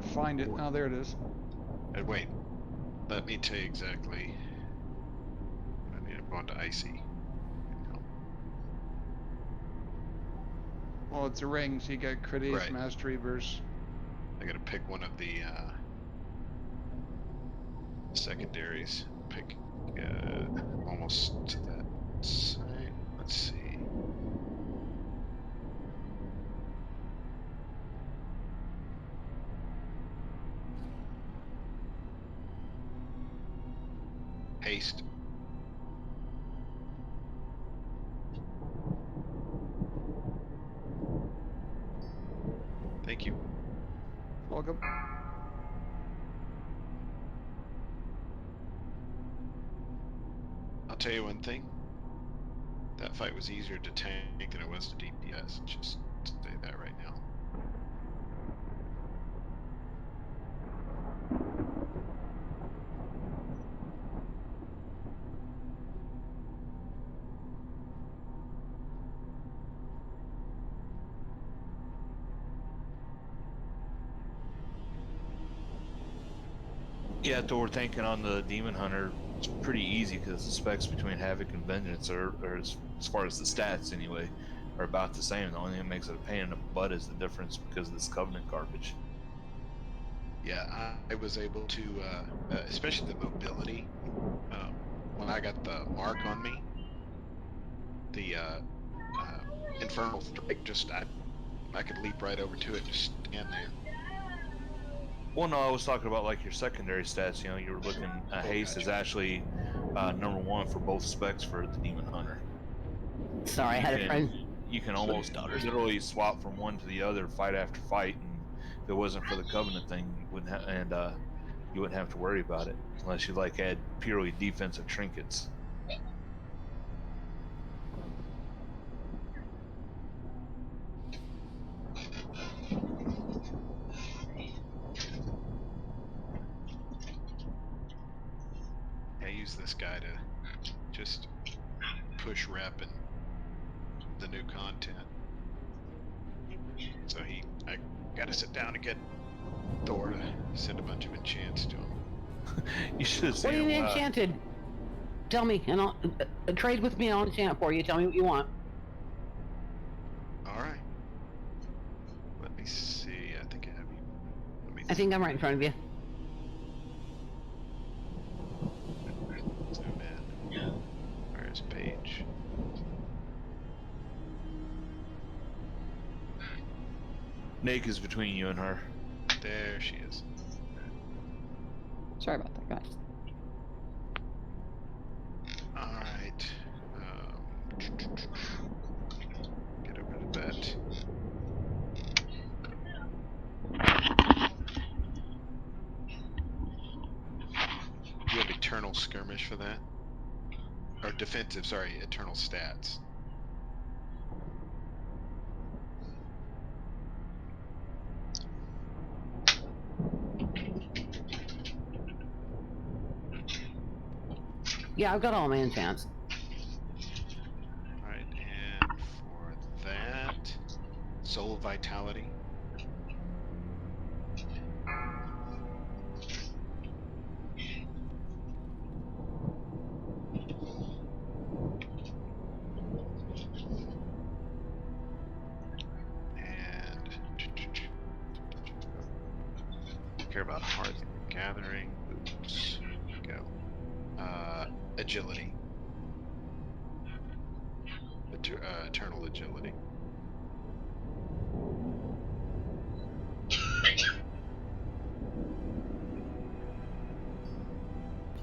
to find it. Oh, there it is. Wait, let me tell you exactly. I need to go into icy. No. Well, it's a ring, so you got crit ace, Right. mastery, verse. I gotta pick one of the secondaries. Pick almost to that side. Let's see. Haste. Thank you. Welcome. I'll tell you one thing. That fight was easier to tank than it was to DPS. Just say that right now. Yeah, Thor thinking on the Demon Hunter, it's pretty easy because the specs between Havoc and Vengeance are as far as the stats anyway, are about the same. The only thing that makes it a pain in the butt is the difference because of this Covenant garbage. Yeah, I was able to, especially the mobility. When I got the mark on me, the Infernal Strike, I could leap right over to it and just stand there. Well, no, I was talking about like your secondary stats. You know, you were looking. Haste is Gotcha. actually #1 for both specs for the Demon Hunter. Sorry, I had a friend. You can almost literally swap from one to the other, fight after fight, and if it wasn't for the Covenant thing, you wouldn't you wouldn't have to worry about it unless you like add purely defensive trinkets. I use this guy to just push rep and the new content. So I gotta sit down and get Thor to send a bunch of enchants to him. You should have What seen do you him. need enchanted? Tell me, and I'll trade with me, and I'll enchant it for you. Tell me what you want. All right. Let me see. I think I have you. Let me I think I'm right in front of you. zoom in. Where's Paige? Nake is between you and her. There she is. Sorry about that, guys. All right. Get over to that. You have Eternal Skirmish for that? Or defensive, sorry, Eternal Stats. Yeah, I've got all my enchants. Alright, and for that, Soul of Vitality. And care about Hearth Gathering. Oops. Go. Agility. Eternal Agility.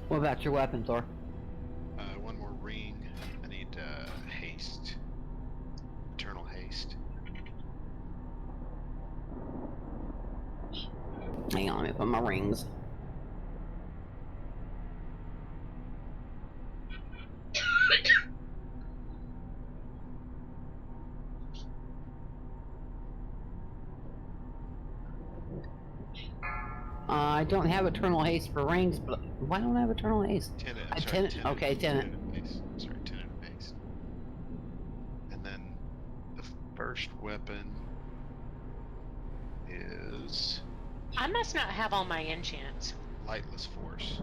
What about your weapon, Thor? One more ring. I need haste. Eternal haste. Hang on, let me put my rings. I don't have Eternal Haste for rings, but why don't I have Eternal Haste? Okay, Tenet. Sorry, Tenet of Haste. And then the first weapon is I must not have all my enchants. Lightless force.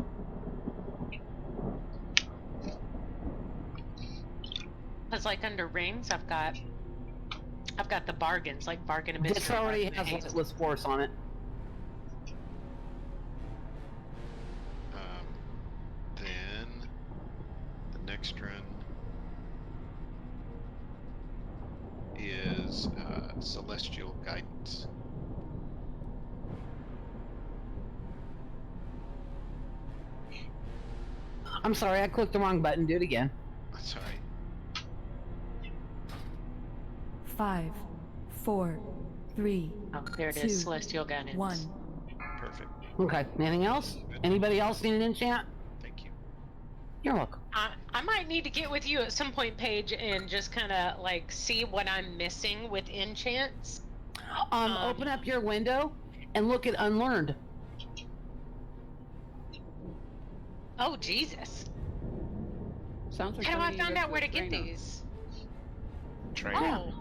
Cause like under rings, I've got the bargains, like bargain of mystery. This already bargain of has haste. Lightless Force on it. Then the next run is celestial guidance. I'm sorry, I clicked the wrong button. Do it again. That's right. 5, 4, 3, Oh, there it 2, is. Celestial guidance. 1. Perfect. Okay. Anything else? Anybody else need an enchant? Thank you. You're welcome. I might need to get with you at some point, Paige, and just kind of like see what I'm missing with enchants. Open up your window and look at Unlearned. Oh Jesus! Sounds like How do I somebody find goes out where a to get trainer. these? Train.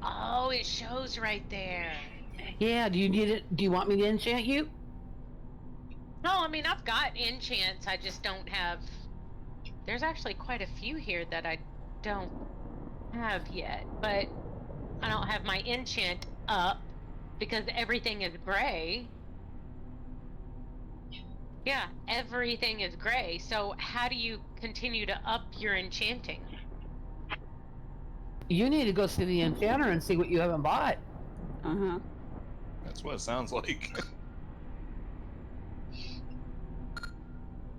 Oh, it shows right there. Yeah. Do you need it? Do you want me to enchant you? No, I mean I've got enchants. I just don't have. There's actually quite a few here that I don't have yet, but I don't have my enchant up because everything is gray. Yeah, everything is gray. So how do you continue to up your enchanting? You need to go see the enchanter and see what you haven't bought. Uh-huh. That's what it sounds like.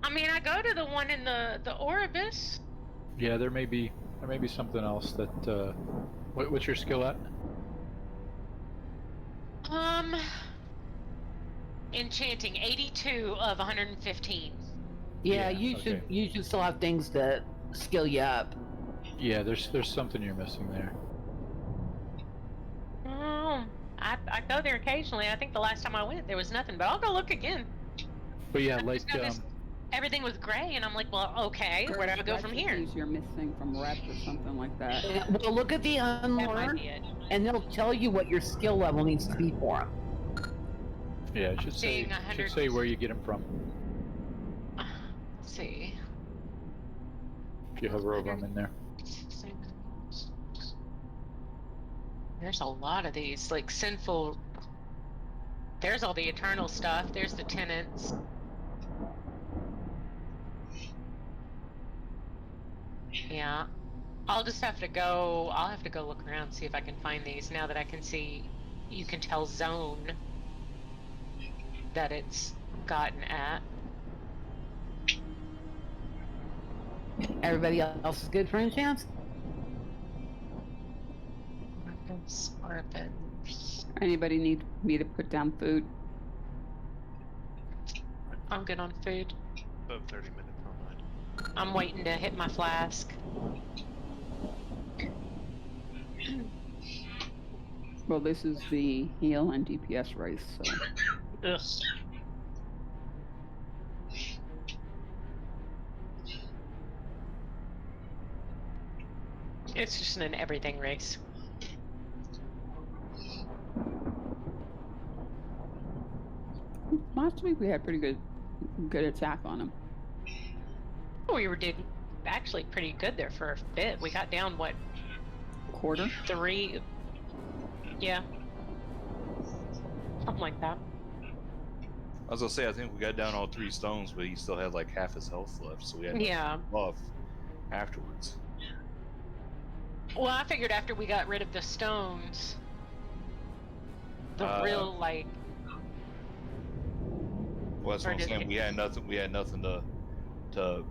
I mean, I go to the one in the Oribus. Yeah, there may be something else that. What's your skill at? Enchanting 82 of 115. Yeah, okay. you should still have things to skill you up. Yeah, there's something you're missing there. Oh, I go there occasionally. I think the last time I went there was nothing, but I'll go look again. But yeah, I like just noticed everything was gray, and I'm like, well, okay, where do I go from here? Recipes you're missing from rep or something like that. Yeah, well, look at the That might Unlearned, be it. and they'll tell you what your skill level needs to be for them. yeah, it should Seeing say 100 where you get them from. Let's see. If you hover over them in there. There's a lot of these, like sinful. There's all the eternal stuff. There's the tenants. Yeah. I'll just have to go. I'll have to go look around, see if I can find these. Now that I can see, you can tell zone that it's gotten at. Everybody else is good for enchants? Anybody need me to put down food? I'm good on food. About 30 minutes on mine. I'm waiting to hit my flask. Well, this is the heal and DPS race, so. Ugh. It's just an everything race. Last week we had pretty good attack on them. We did actually pretty good there for a bit. We got down, what? Quarter? 3. Yeah. Something like that. I was gonna say, I think we got down all 3 stones, but he still had like half his health left, so we had Yeah. buff afterwards. Well, I figured after we got rid of the stones, the real, like... Well, that's what I'm saying. We had nothing to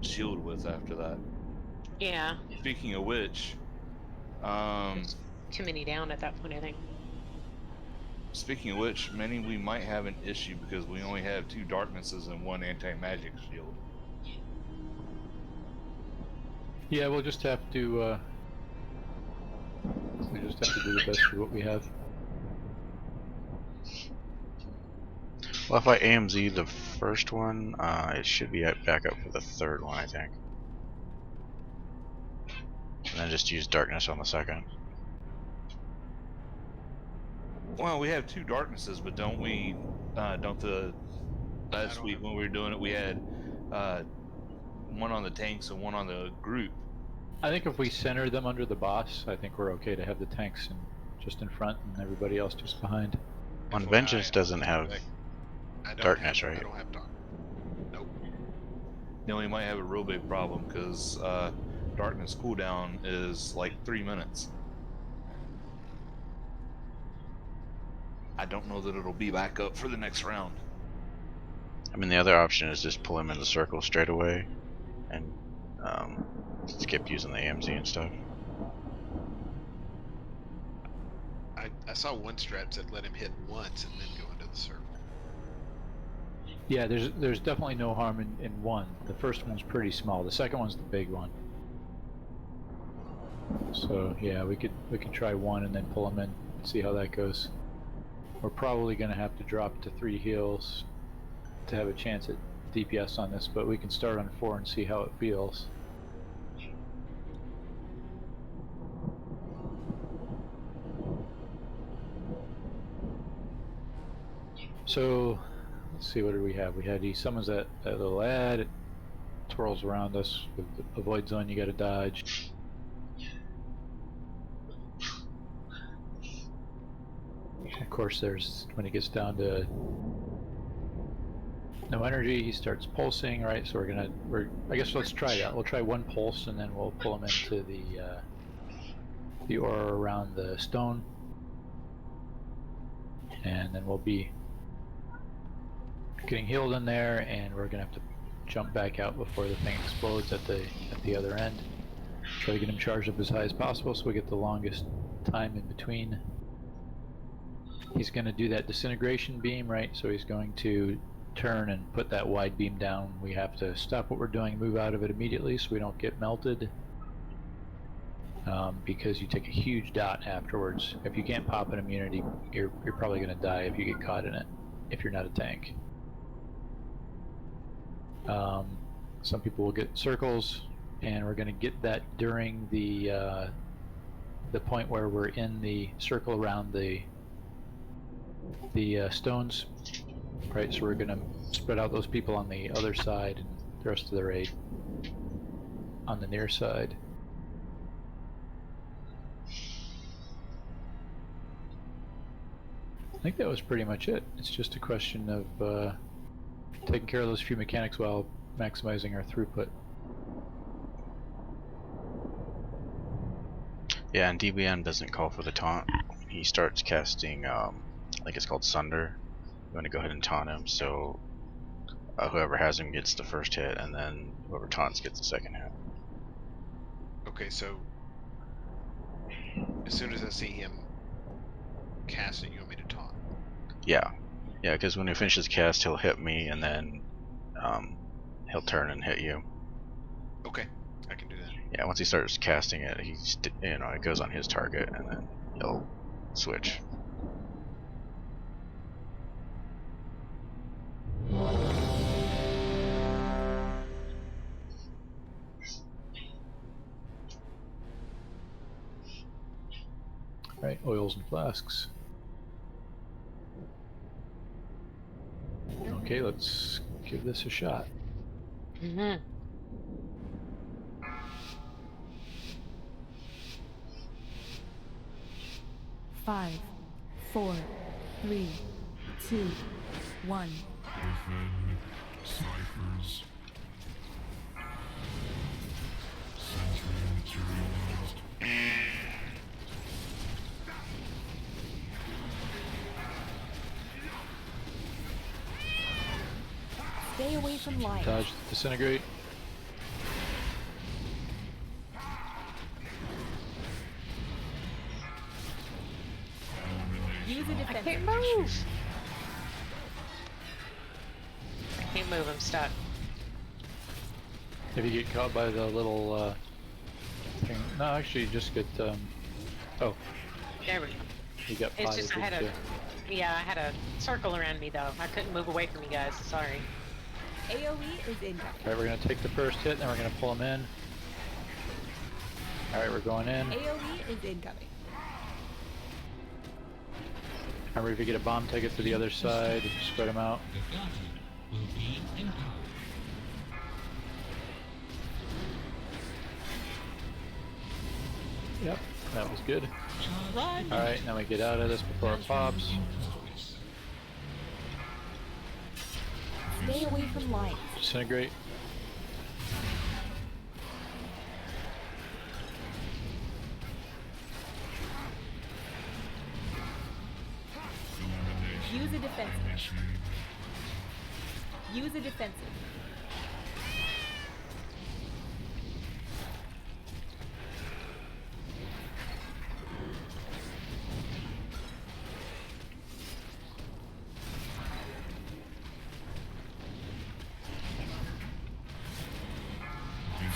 shield with after that. Yeah. Speaking of which, Too many down at that point, I think. speaking of which, Manny, we might have an issue because we only have 2 darknesses and 1 anti-magic shield. Yeah, we'll just have to. We just have to do the best with what we have. Well, if I AMZ the first one, it should be back up for the third one, I think. And then just use darkness on the second. Well, we have 2 darknesses, but don't we? Don't the last week when we were doing it, we had one on the tanks and one on the group. I think if we center them under the boss, I think we're okay to have the tanks just in front and everybody else just behind. On FYI, Vengeance doesn't have I don't darkness, have, right? I don't have dark. Nope. Then we might have a real big problem because darkness cooldown is like 3 minutes. I don't know that it'll be back up for the next round. I mean, the other option is just pull him in the circle straight away and skip using the AMZ and stuff. I saw one strat that let him hit once and then go into the circle. Yeah, there's definitely no harm in one. The first one's pretty small. The second one's the big one. So yeah, we could try one and then pull him in, see how that goes. We're probably going to have to drop to 3 heals to have a chance at DPS on this, but we can start on 4 and see how it feels. So let's see, what did we have? He summons that little ad, it twirls around us with the void zone, you gotta dodge. Of course, when he gets down to no energy, he starts pulsing, right? So I guess let's try that. We'll try 1 pulse and then we'll pull him into the aura around the stone. And then we'll be getting healed in there, and we're gonna have to jump back out before the thing explodes at the other end. Try to get him charged up as high as possible so we get the longest time in between. He's gonna do that disintegration beam, right? So he's going to turn and put that wide beam down. We have to stop what we're doing, move out of it immediately so we don't get melted. Because you take a huge dot afterwards. If you can't pop an immunity, you're probably gonna die if you get caught in it, if you're not a tank. Some people will get circles, and we're going to get that during the point where we're in the circle around the stones, right? So we're going to spread out those people on the other side and the rest of the raid on the near side. I think that was pretty much it. It's just a question of taking care of those few mechanics while maximizing our throughput. Yeah, and DBM doesn't call for the taunt. He starts casting, I think it's called Sunder. You want to go ahead and taunt him, so whoever has him gets the first hit, and then whoever taunts gets the second hit. Okay, so as soon as I see him cast it, you want me to taunt? Yeah, because when he finishes cast, he'll hit me, and then he'll turn and hit you. Okay, I can do that. Yeah, once he starts casting it, it goes on his target, and then he'll switch. Right, oils and flasks. Okay, let's give this a shot. Mm-hmm. 5, 4, 3, 2, 1. Within ciphers. Sensory materialized. Stay away from light. Dodge, disintegrate. Use a I defensive. can't move. I can't move. I'm stuck. If you get caught by the little thing, no, actually, you just get oh, There we go. you got It's potted, just I had didn't a I had a circle around me though. I couldn't move away from you guys. Sorry. AOE is incoming. Alright, we're gonna take the first hit, then we're gonna pull him in. Alright, we're going in. AOE is incoming. Remember, if you get a bomb, take it to the other side, spread them out. The Guardian will be empowered. Yep, that was good. Run! Alright, now we get out of this before it pops. Stay away from light. Disintegrate. Use a defensive. Use a defensive.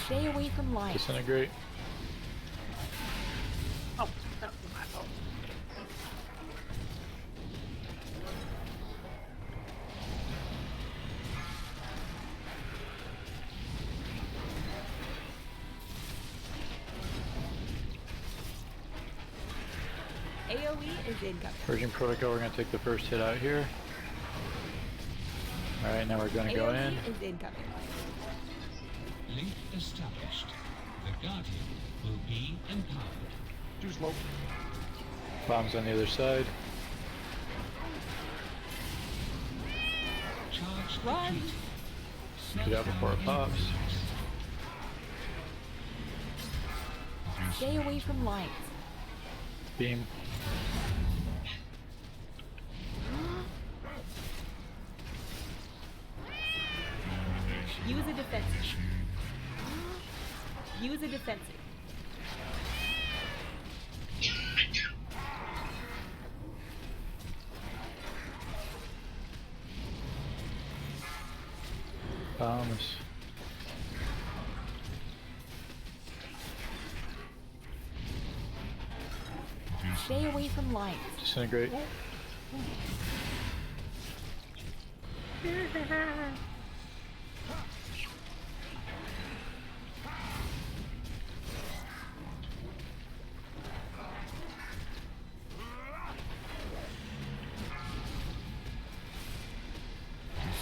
Stay away from light. Disintegrate. AoE is incoming. Purging protocol, we're gonna take the first hit out here. Alright, now we're gonna go in. AoE is incoming. Link established. The Guardian will be empowered. Too slow. Bombs on the other side. Charge Run! completed. Get out before it pops. Stay away from light. Beam. Use a defensive. Use a defensive. Bombs. Stay away from light. Disintegrate.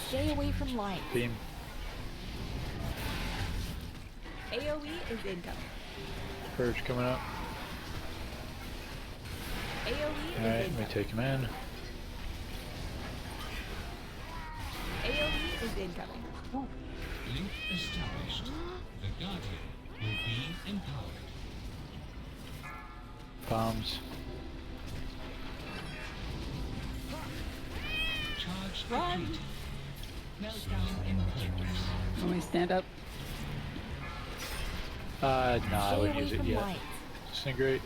Stay away from light. Beam. AoE is incoming. Purge coming up. AoE is Alright, we incoming. take him in. AoE is incoming. Link established. The Guardian will be empowered. Bombs. Charge Run! completed. Meltdown in progress. Let me stand up. No, I Stay wouldn't away use it from yet. light. Disintegrate.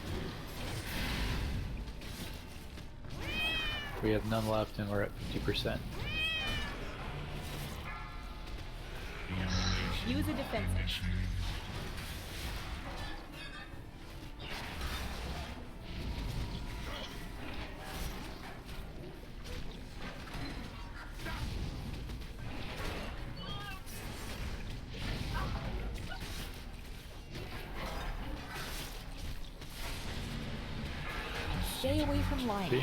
We have none left and we're at 50%. Use a defensive. Stay away from light. Beam.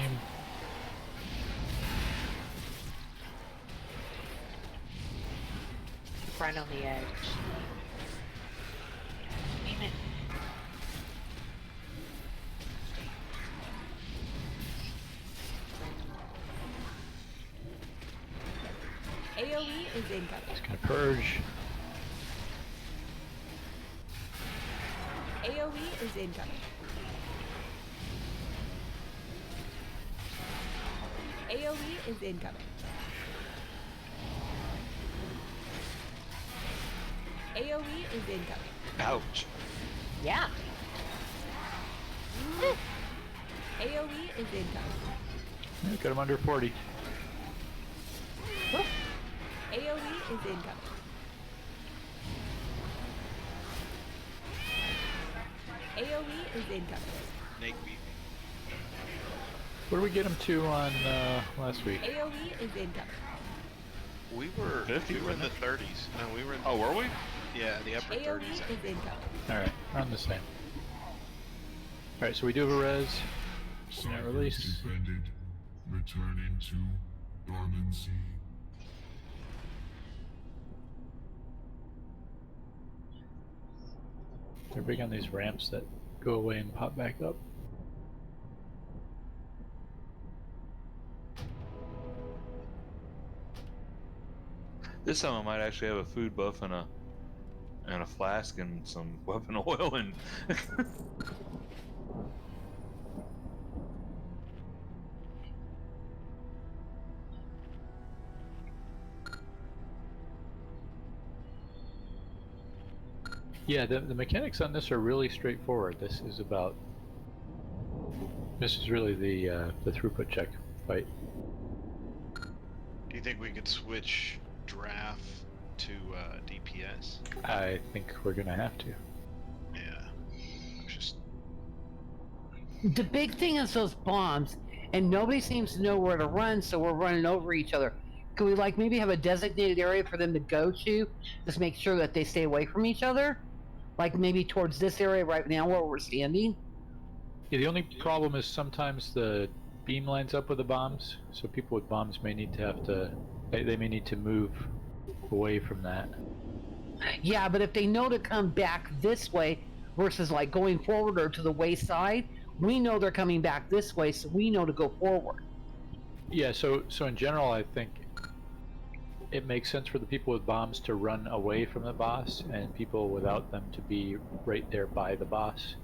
Right on the edge. Damn it. AoE is incoming. It's gonna purge. AoE is incoming. AoE is incoming. AoE is incoming. Ouch. Yeah. AoE is incoming. Yeah, got him under 40. AoE is incoming. AoE is incoming. Snake beat me. What did we get him to on last week? AoE is incoming. We were 50, we were in the wasn't 30s. No, we were in Oh, were we? yeah, the upper AoE 30s. is incoming. Alright, I'm the same. Alright, so we do have a res. Not release. Defended. Returning to dormancy. They're big on these ramps that go away and pop back up. This time I might actually have a food buff and a flask and some weapon oil and. Yeah, the mechanics on this are really straightforward. This is really the throughput check fight. Do you think we could switch draft to DPS? I think we're gonna have to. Yeah. Just The big thing is those bombs, and nobody seems to know where to run, so we're running over each other. Could we like maybe have a designated area for them to go to, just make sure that they stay away from each other? Like maybe towards this area right now where we're standing? Yeah, the only problem is sometimes the beam lines up with the bombs, so people with bombs may need to they may need to move away from that. Yeah, but if they know to come back this way versus like going forward or to the wayside, we know they're coming back this way, so we know to go forward. Yeah, so in general, I think it makes sense for the people with bombs to run away from the boss, and people without them to be right there by the boss.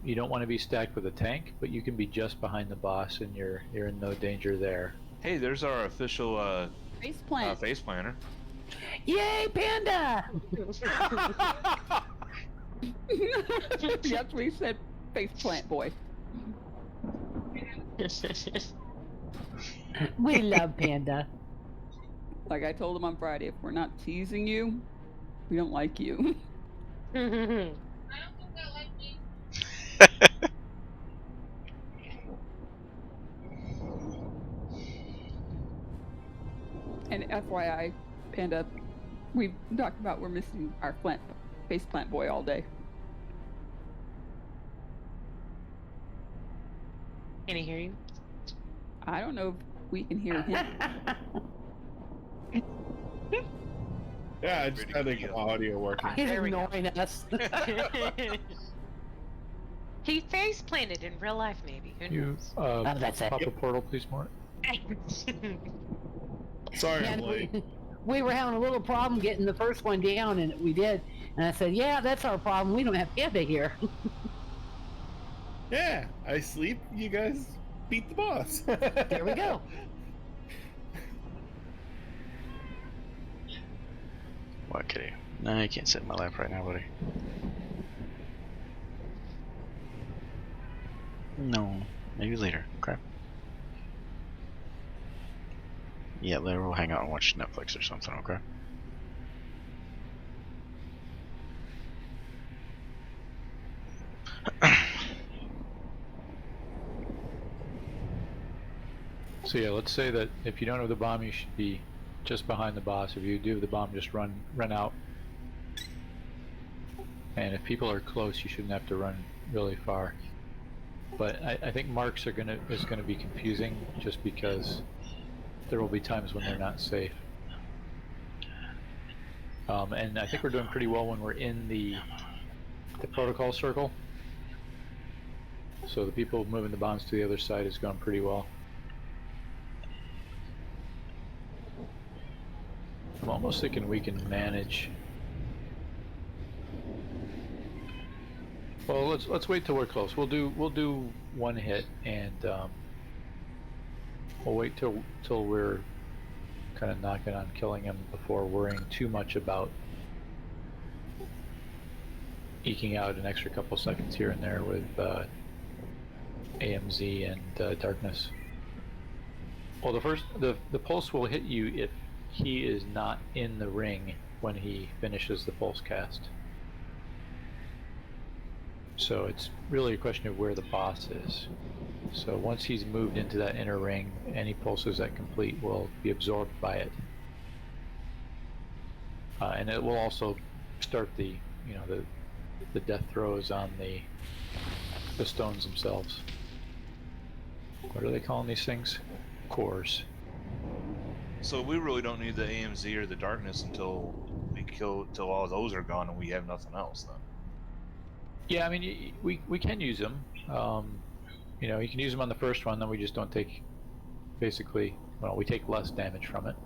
You don't want to be stacked with a tank, but you can be just behind the boss, and you're in no danger there. Hey, there's our official Face plant. face planner. Yay, Panda! That's what he said. Face plant boy. We love Panda. Like I told him on Friday, if we're not teasing you, we don't like you. And FYI, Panda, we've talked about we're missing our face plant boy all day. Can he hear you? I don't know if we can hear him. Yeah, I just gotta make the audio working. He's There we go. ignoring us. He face planted in real life, maybe. Who You knows? Oh, that's it. pop a portal, please, Mort. Sorry, I'm Man, late. we were having a little problem getting the first one down, and we did. And I said, yeah, that's our problem. We don't have Panda here. Yeah, I sleep. You guys beat the boss. There we go. What, kitty? No, you can't sit in my lap right now, buddy. No, maybe later. Okay. Yeah, later we'll hang out and watch Netflix or something, okay? So yeah, let's say that if you don't have the bomb, you should be just behind the boss. If you do have the bomb, just run out. And if people are close, you shouldn't have to run really far. But I think marks is gonna be confusing, just because there will be times when they're not safe. And I think we're doing pretty well when we're in the protocol circle. So the people moving the bombs to the other side is going pretty well. I'm almost thinking we can manage. Well, let's wait till we're close. We'll do one hit, and we'll wait till we're kind of knocking on killing him before worrying too much about eking out an extra couple seconds here and there with AMZ and darkness. Well, the pulse will hit you if he is not in the ring when he finishes the pulse cast. So it's really a question of where the boss is. So once he's moved into that inner ring, any pulses that complete will be absorbed by it. And it will also start the death throws on the stones themselves. What are they calling these things? Cores. So we really don't need the AMZ or the darkness until till all those are gone and we have nothing else then. Yeah, I mean, we can use them. You know, you can use them on the first one, then we just don't take, basically, well, we take less damage from it.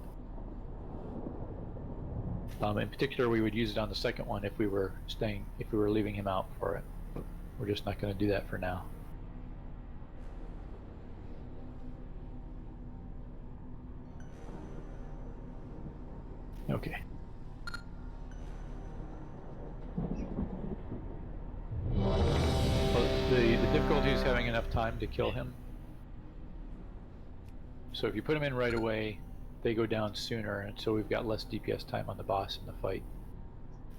In particular, we would use it on the second one if we were leaving him out for it. But we're just not going to do that for now. Okay. Well, the difficulty is having enough time to kill him. So if you put him in right away, they go down sooner, and so we've got less DPS time on the boss in the fight.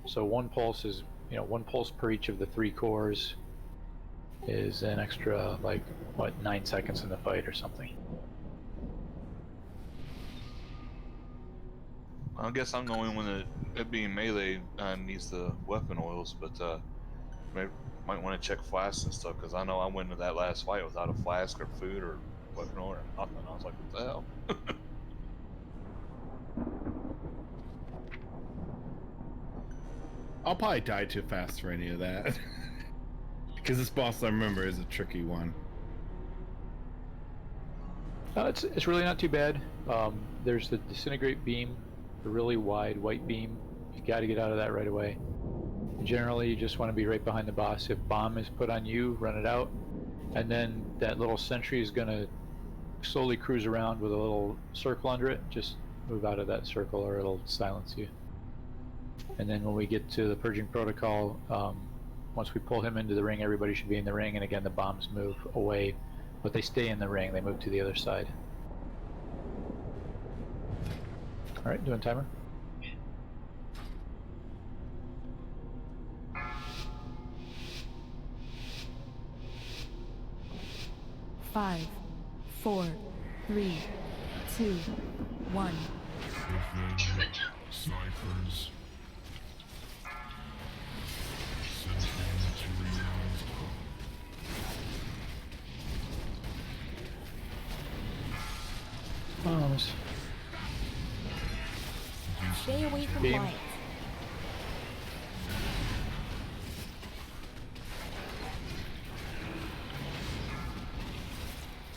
So one pulse is, you know, 1 pulse per each of the 3 cores is an extra, like, what, 9 seconds in the fight or something. I guess I'm the only one that, it being melee, needs the weapon oils, but might want to check flasks and stuff, because I know I went into that last fight without a flask or food or weapon oil or nothing. I was like, what the hell? I'll probably die too fast for any of that. Because this boss, I remember, is a tricky one. It's really not too bad. There's the disintegrate beam, the really wide white beam. You got to get out of that right away. Generally, you just want to be right behind the boss. If bomb is put on you, run it out, and then that little sentry is going to slowly cruise around with a little circle under it. Just move out of that circle or it'll silence you. And then when we get to the purging protocol, once we pull him into the ring, everybody should be in the ring, and again the bombs move away, but they stay in the ring, they move to the other side. Alright, doing timer. Five, 4, 3, 2, 1. Snipers. Bombs. Stay away from Beam. lights.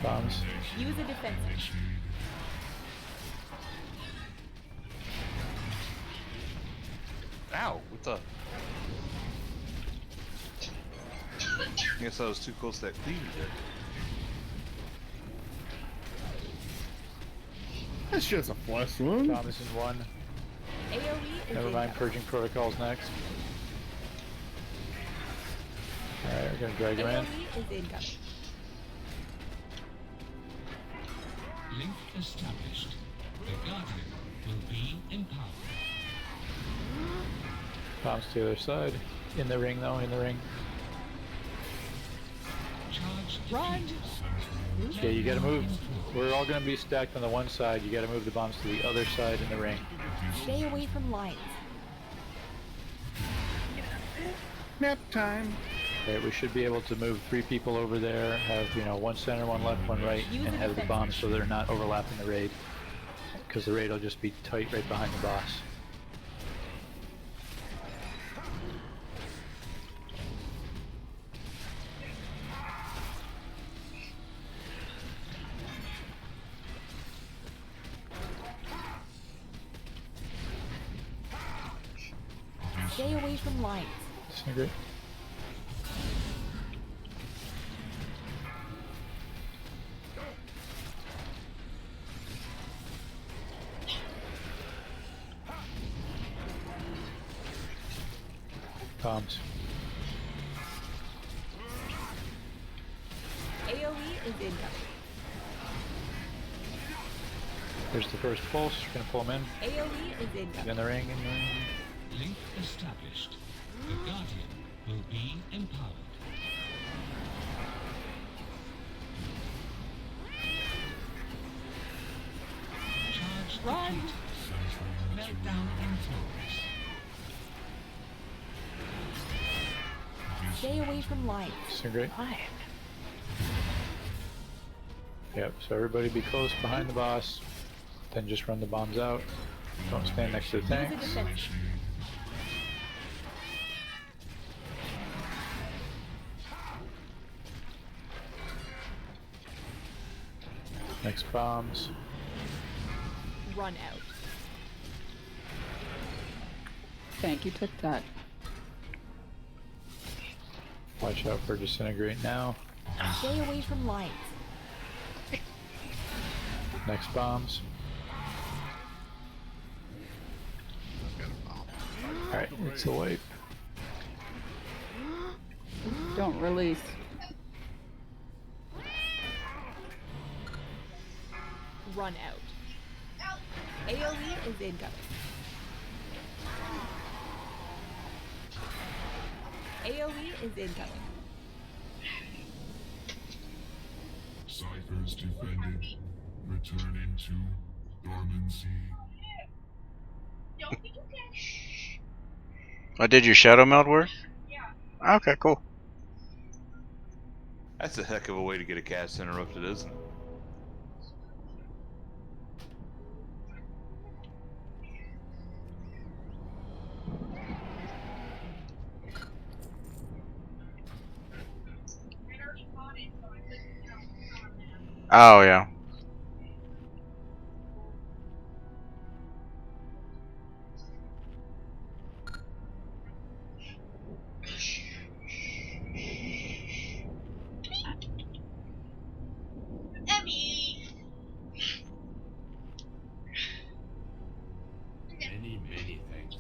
Bombs. Use a defensive. Ow! What the? I guess I was too close to that cleaver there. That's just a flesh wound. Thomas is 1. AoE is Never mind, incoming. purging protocols next. Alright, we're gonna drag him in. AoE is incoming. Link established. The Guardian will be empowered. Bombs to the other side. In the ring though, in the ring. Charge Run! Okay, you gotta move. We're all gonna be stacked on the one side. You gotta move the bombs to the other side in the ring. Stay away from lights. Nap time. Okay, we should be able to move 3 people over there, have, you know, 1 center, 1 left, 1 right, and have the bombs so they're not overlapping the raid. Because the raid will just be tight right behind the boss. Stay away from lights. Disintegrate. Bombs. AoE is incoming. There's the first pulse. We're gonna pull him in. AoE is Get incoming. in the ring. In the ring. Link established. The Guardian will be empowered. Charge Run! complete. Meltdown in progress. Stay away from lights. Disintegrate. Yep, so everybody be close behind the boss, then just run the bombs out. Don't stand next to the Use a tanks. defense. Next bombs. Run out. Thank you, took that. Watch out for disintegrate now. Stay away from light. Next bombs. I've got a bomb. Alright, it's a wipe. Don't release. Run out. AoE is incoming. AoE is incoming. Ciphers defended. Returning to dormancy. Oh, did your shadow meld work? Yeah. Okay, cool. That's a heck of a way to get a cast interrupted, isn't it? Oh yeah. Many thanks.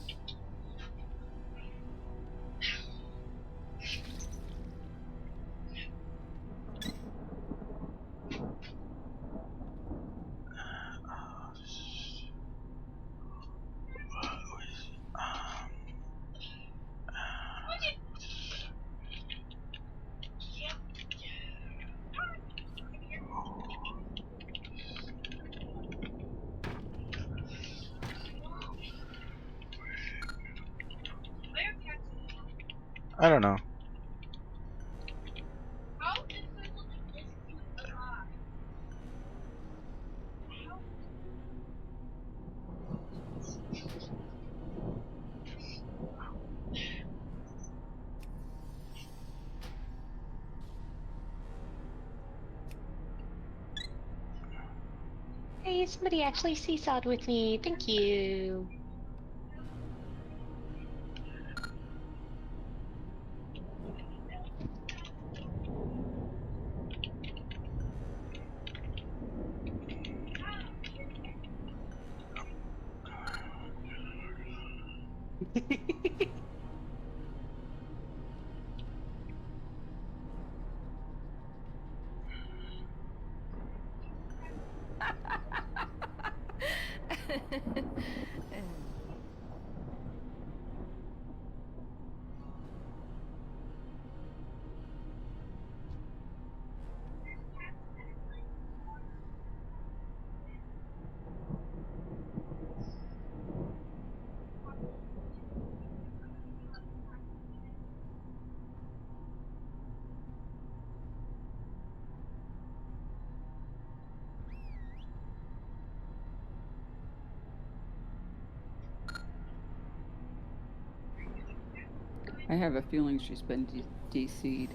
I don't know. Hey, somebody actually seesawed with me. Thank you. I have a feeling she's been DC'd.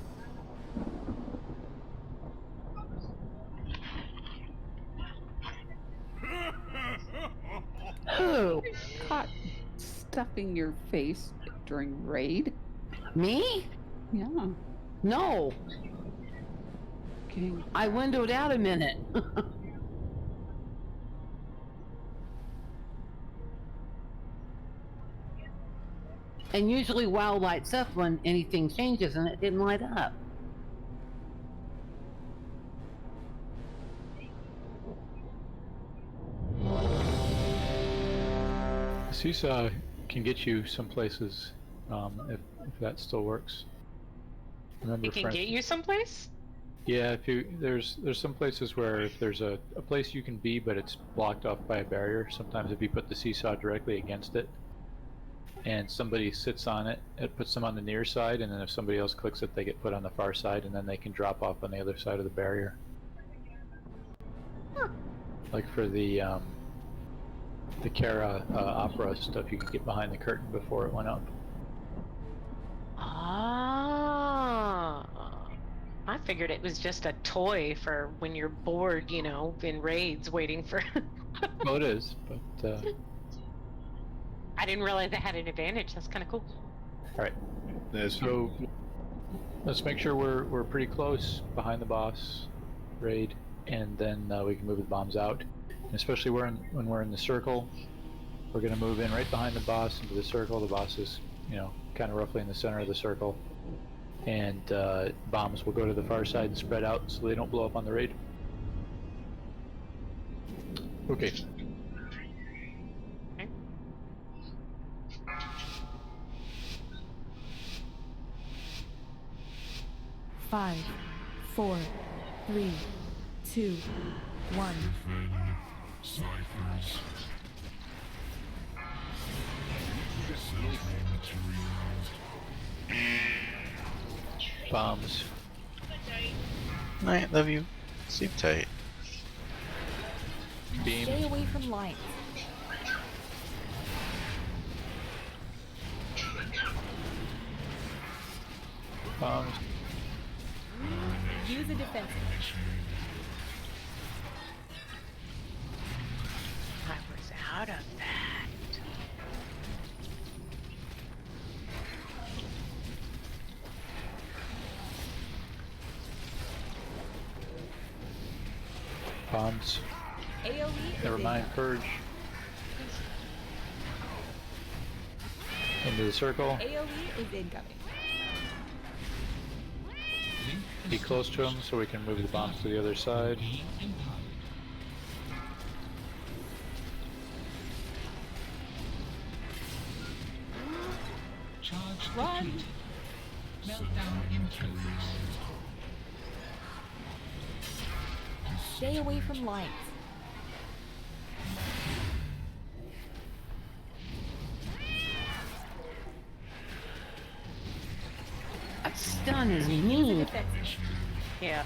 Who? Caught stuffing your face during raid? Me? Yeah. No. Okay. I windowed out a minute. And usually WoW lights up when anything changes, and it didn't light up. Seesaw can get you some places, if that still works. Remember, It can get you someplace? Yeah, if you there's some places where if there's a place you can be, but it's blocked off by a barrier. Sometimes if you put the seesaw directly against it, and somebody sits on it, it puts them on the near side, and then if somebody else clicks it, they get put on the far side, and then they can drop off on the other side of the barrier. Like for the Kara opera stuff, you could get behind the curtain before it went up. Ah. I figured it was just a toy for when you're bored, you know, in raids waiting for. Well, it is, but I didn't realize it had an advantage. That's kind of cool. all right. That's So let's make sure we're pretty close behind the boss raid, and then we can move the bombs out. And especially when we're in the circle, we're going to move in right behind the boss into the circle. The boss is, you know, kind of roughly in the center of the circle, and bombs will go to the far side and spread out so they don't blow up on the raid. Okay. Five, 4, 3, 2, 1. Ciphers. Bombs. Night, love you. Sleep tight. Beam. Stay away from lights. Bombs. Use a defense. I was out of that. Bombs. AoE is Never mind. Purge. Into the circle. AoE is incoming. Be close to him so we can move the bombs to the other side. Run! Stay away from lights. That stun is Use a mean. defense. Yeah.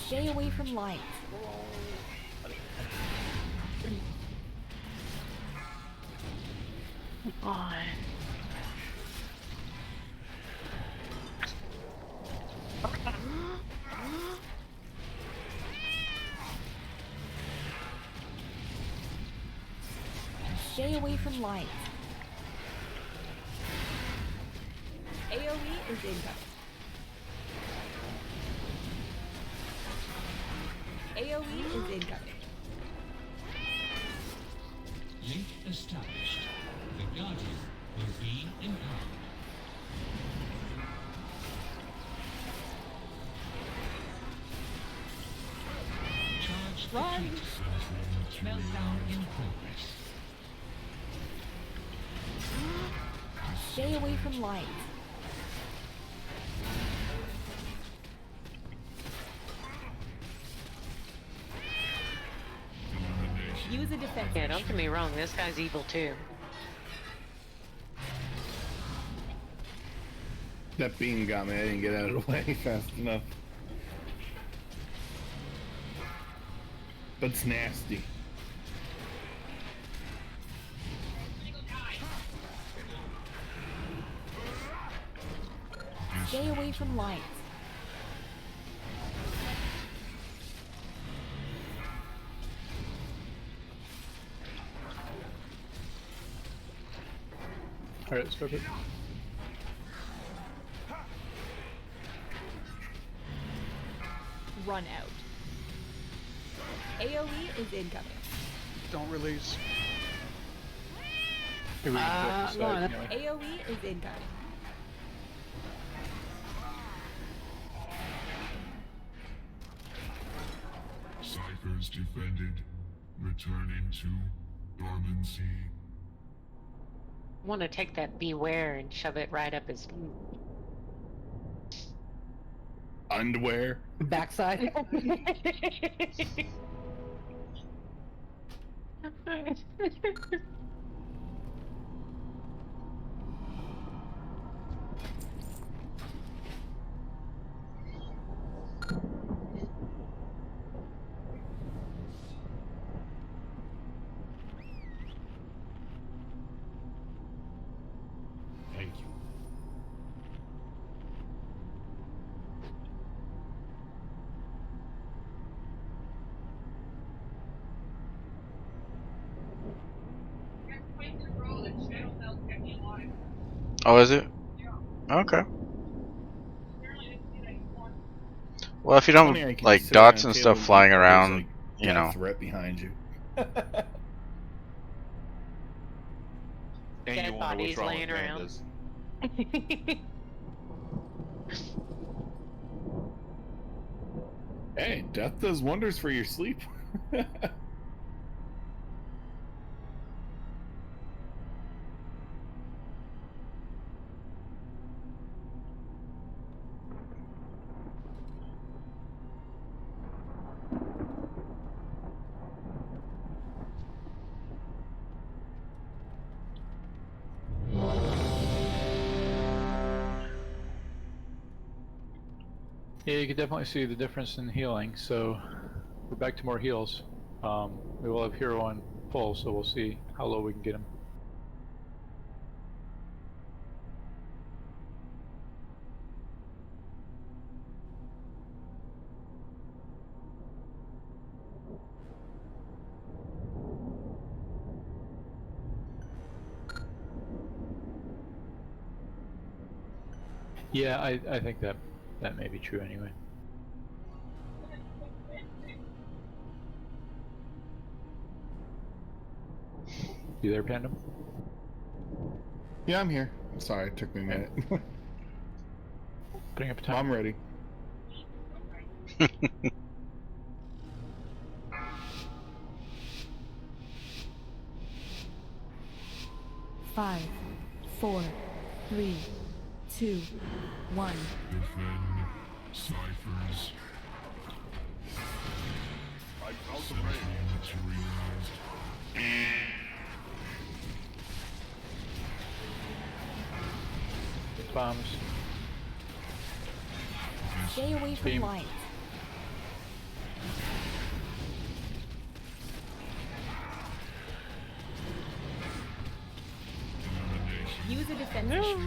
Stay away from lights. On. Stay away from lights. AoE is incoming. AoE is incoming. Link established. The Guardian will be empowered. Charge Run! depleted. Meltdown in progress. Stay away from lights. Use a defense. Yeah, don't get me wrong. This guy's evil too. That beam got me. I didn't get out of the way fast enough. But it's nasty. Stay away from lights. Alright, let's go. Run out. AoE is incoming. Don't release. Here we can go come on. side, anyway. AoE is incoming. Ciphers defended. Returning to dormancy. I want to take that beware and shove it right up his. Underwear. Backside. Thank you. Oh, is it? Okay. Well, if you Funny don't how you can like just sit around dots a and table stuff and flying think that there's, around, like, you death know. threat behind you. And Dead you wonder what's bodies wrong laying with around. pandas. Hey, death does wonders for your sleep. Yeah, you can definitely see the difference in healing. So we're back to more heals. We will have hero on full, so we'll see how low we can get him. Yeah, I think that may be true anyway. You there, Pandem? Yeah, I'm here. Sorry, it took me a minute. Putting up a time. I'm ready. Five, 4, 3, 2, 1. Defend ciphers. I'm out of range. Materialized. Bombs. Stay away from Beam. light. Use a defensive.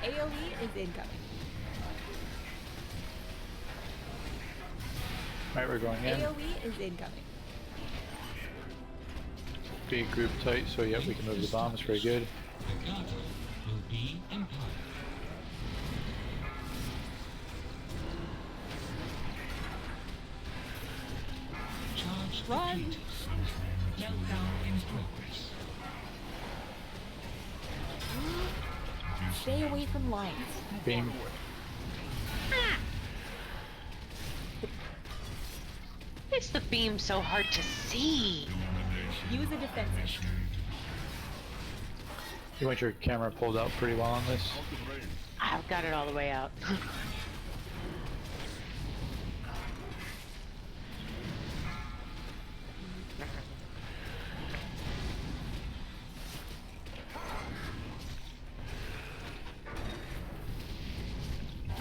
AoE is incoming. Alright, we're going in. AoE is incoming. Big group tight, so yeah, we can move the bombs. Very good. The battle will be empire. Charge Run. complete. Meltdown in progress. Stay away from light. Beam. Why is the beam so hard to see? Use a defensive. You want your camera pulled out pretty well on this? I've got it all the way out.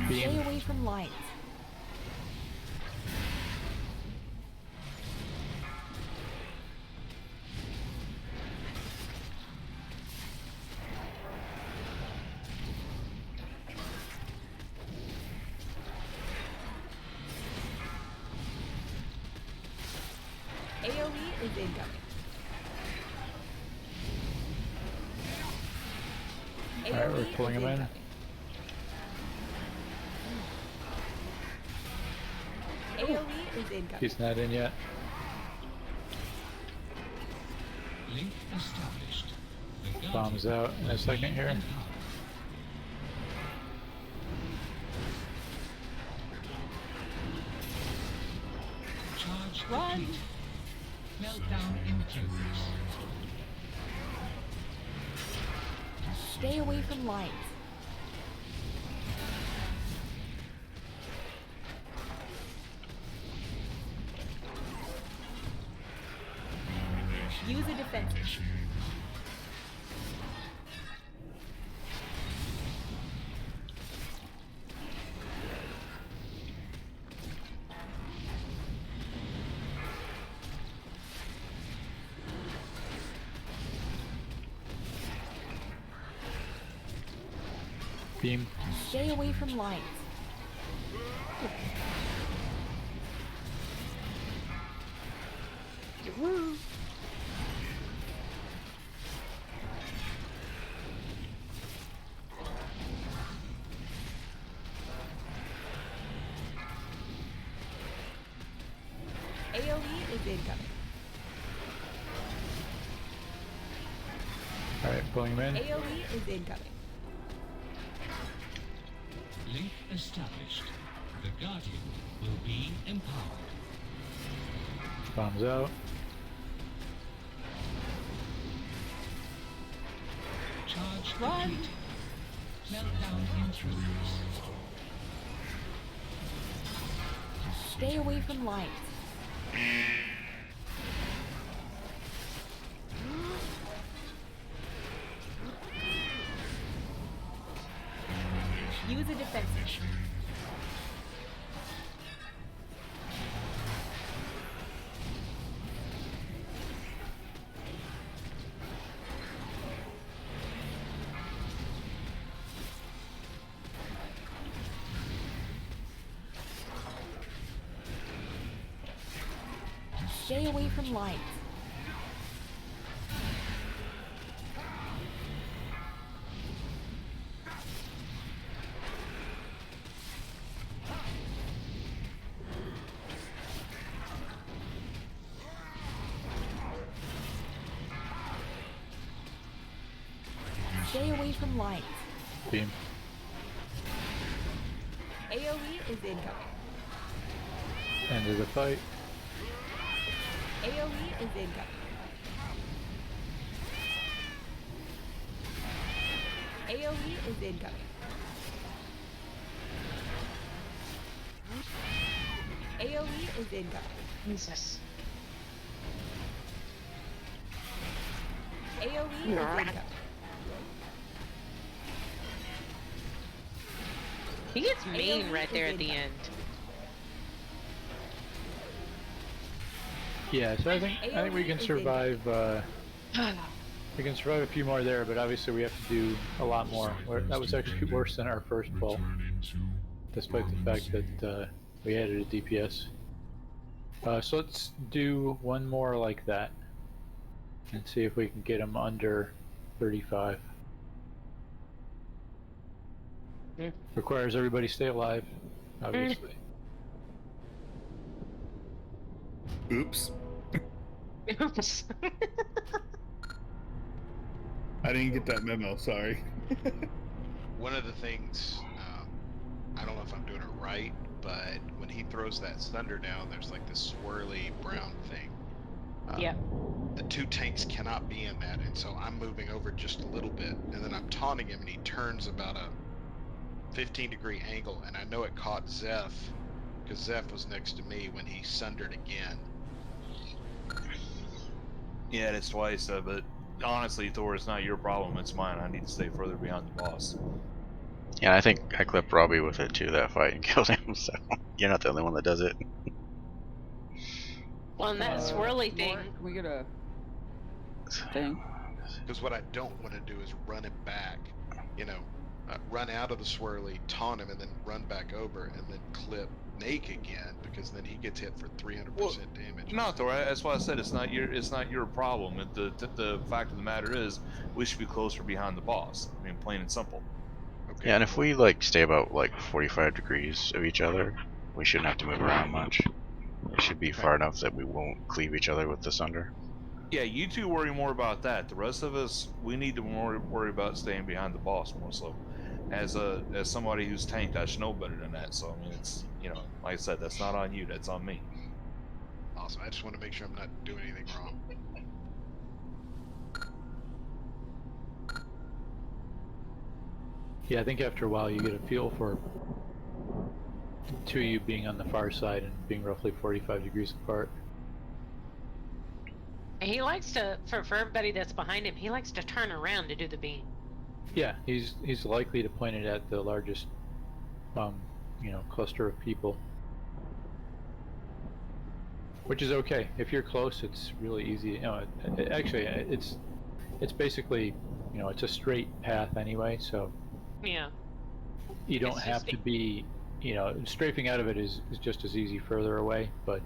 Stay away from light. AoE is incoming. Alright, we're AoE pulling is him in. incoming. AoE is incoming. He's not in yet. Link established. The Bombs battle out in a second here. empire. Run! Meltdown in progress. Stay away from light. Use a defensive. Beam. Stay away from light. Woo! AoE is incoming. Alright, pulling him in. AoE is incoming. Link established. The Guardian will be empowered. Bombs out. Charge Run! complete. Meltdown in progress. Stay away from light. Use a defensive. Stay away from light. Stay away from light. Beam. AoE is incoming. End of the fight. AoE is incoming. AoE is incoming. AoE is incoming. Jesus. AoE is incoming. He gets mean right there at the end. Yeah, so I think we can survive. We can survive a few more there, but obviously we have to do a lot more. That was actually worse than our first pull, despite the fact that we added a DPS. So let's do one more like that, and see if we can get him under 35. Requires everybody stay alive, obviously. Oops. Oops. I didn't get that memo, sorry. One of the things, I don't know if I'm doing it right, but when he throws that thunder down, there's like this swirly brown thing. Yep. The two tanks cannot be in that, and so I'm moving over just a little bit, and then I'm taunting him, and he turns about a 15-degree angle, and I know it caught Zeph, because Zeph was next to me when he sundered again. Yeah, it's twice, but honestly, Thor, it's not your problem, it's mine. I need to stay further behind the boss. Yeah, I think I clipped Robbie with it too, that fight, and killed him, so you're not the only one that does it. Well, and that swirly thing. Mark, can we get a thing? Because what I don't want to do is run him back, you know, run out of the swirly, taunt him, and then run back over, and then clip Nake again, because then he gets hit for 300% damage. No, Thor, that's why I said it's not your problem. The fact of the matter is, we should be closer behind the boss. I mean, plain and simple. Okay. Yeah, and if we like stay about like 45 degrees of each other, we shouldn't have to move around much. It should be far enough that we won't cleave each other with the sunder. Yeah, you two worry more about that. The rest of us, we need to worry about staying behind the boss more so. As somebody who's tanked, I should know better than that. So I mean, it's, you know, like I said, that's not on you. That's on me. awesome. I just want to make sure I'm not doing anything wrong. Yeah, I think after a while you get a feel for the two of you being on the far side and being roughly 45 degrees apart. He likes to, for everybody that's behind him, he likes to turn around to do the beam. Yeah, he's likely to point it at the largest, cluster of people. Which is okay. If you're close, it's really easy. Actually, it's basically, it's a straight path anyway, so Yeah. you don't It's have just- to be, strafing out of it is just as easy further away, but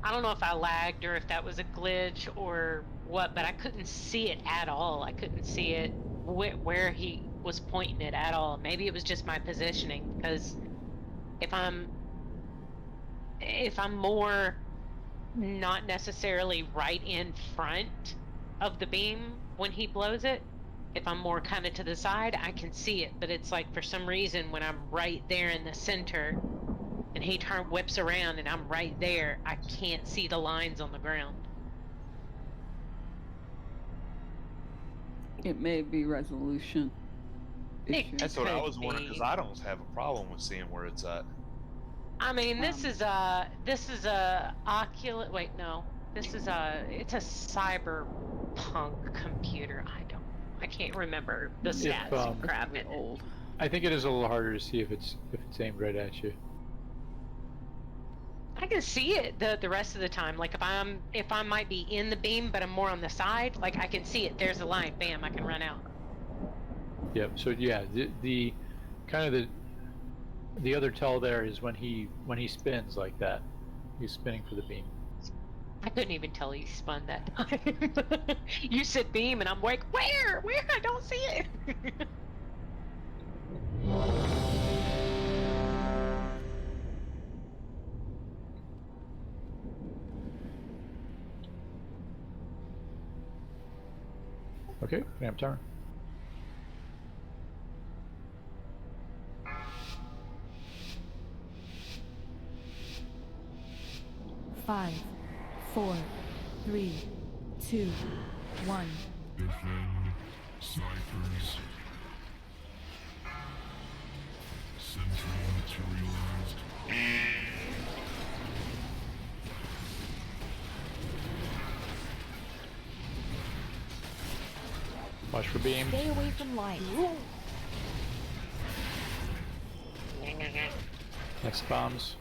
I don't know if I lagged or if that was a glitch or what, but I couldn't see it at all. I couldn't see it where he was pointing it at all. Maybe it was just my positioning, because if I'm more not necessarily right in front of the beam when he blows it, if I'm more kind of to the side, I can see it. But it's like, for some reason, when I'm right there in the center and he whips around and I'm right there, I can't see the lines on the ground. It may be resolution issue. That's what I could was wondering, because be. I don't have a problem with seeing where it's at. I mean, this Um, is a Oculus. Wait, no, it's a cyberpunk computer. I can't remember the stats and If, crap. Really old. I think it is a little harder to see if it's aimed right at you. I can see it the rest of the time. Like if I might be in the beam, but I'm more on the side, like I can see it. There's a line. Bam! I can run out. Yep. So yeah, the kind of the other tell there is when he spins like that. He's spinning for the beam. I couldn't even tell he spun that time. You said beam, and I'm like, where? Where? I don't see it. Okay, ramp timer. Five, 4, 3, 2, 1. Defend ciphers. Sentry materialized. Watch for beam. Stay away from light. Next bombs.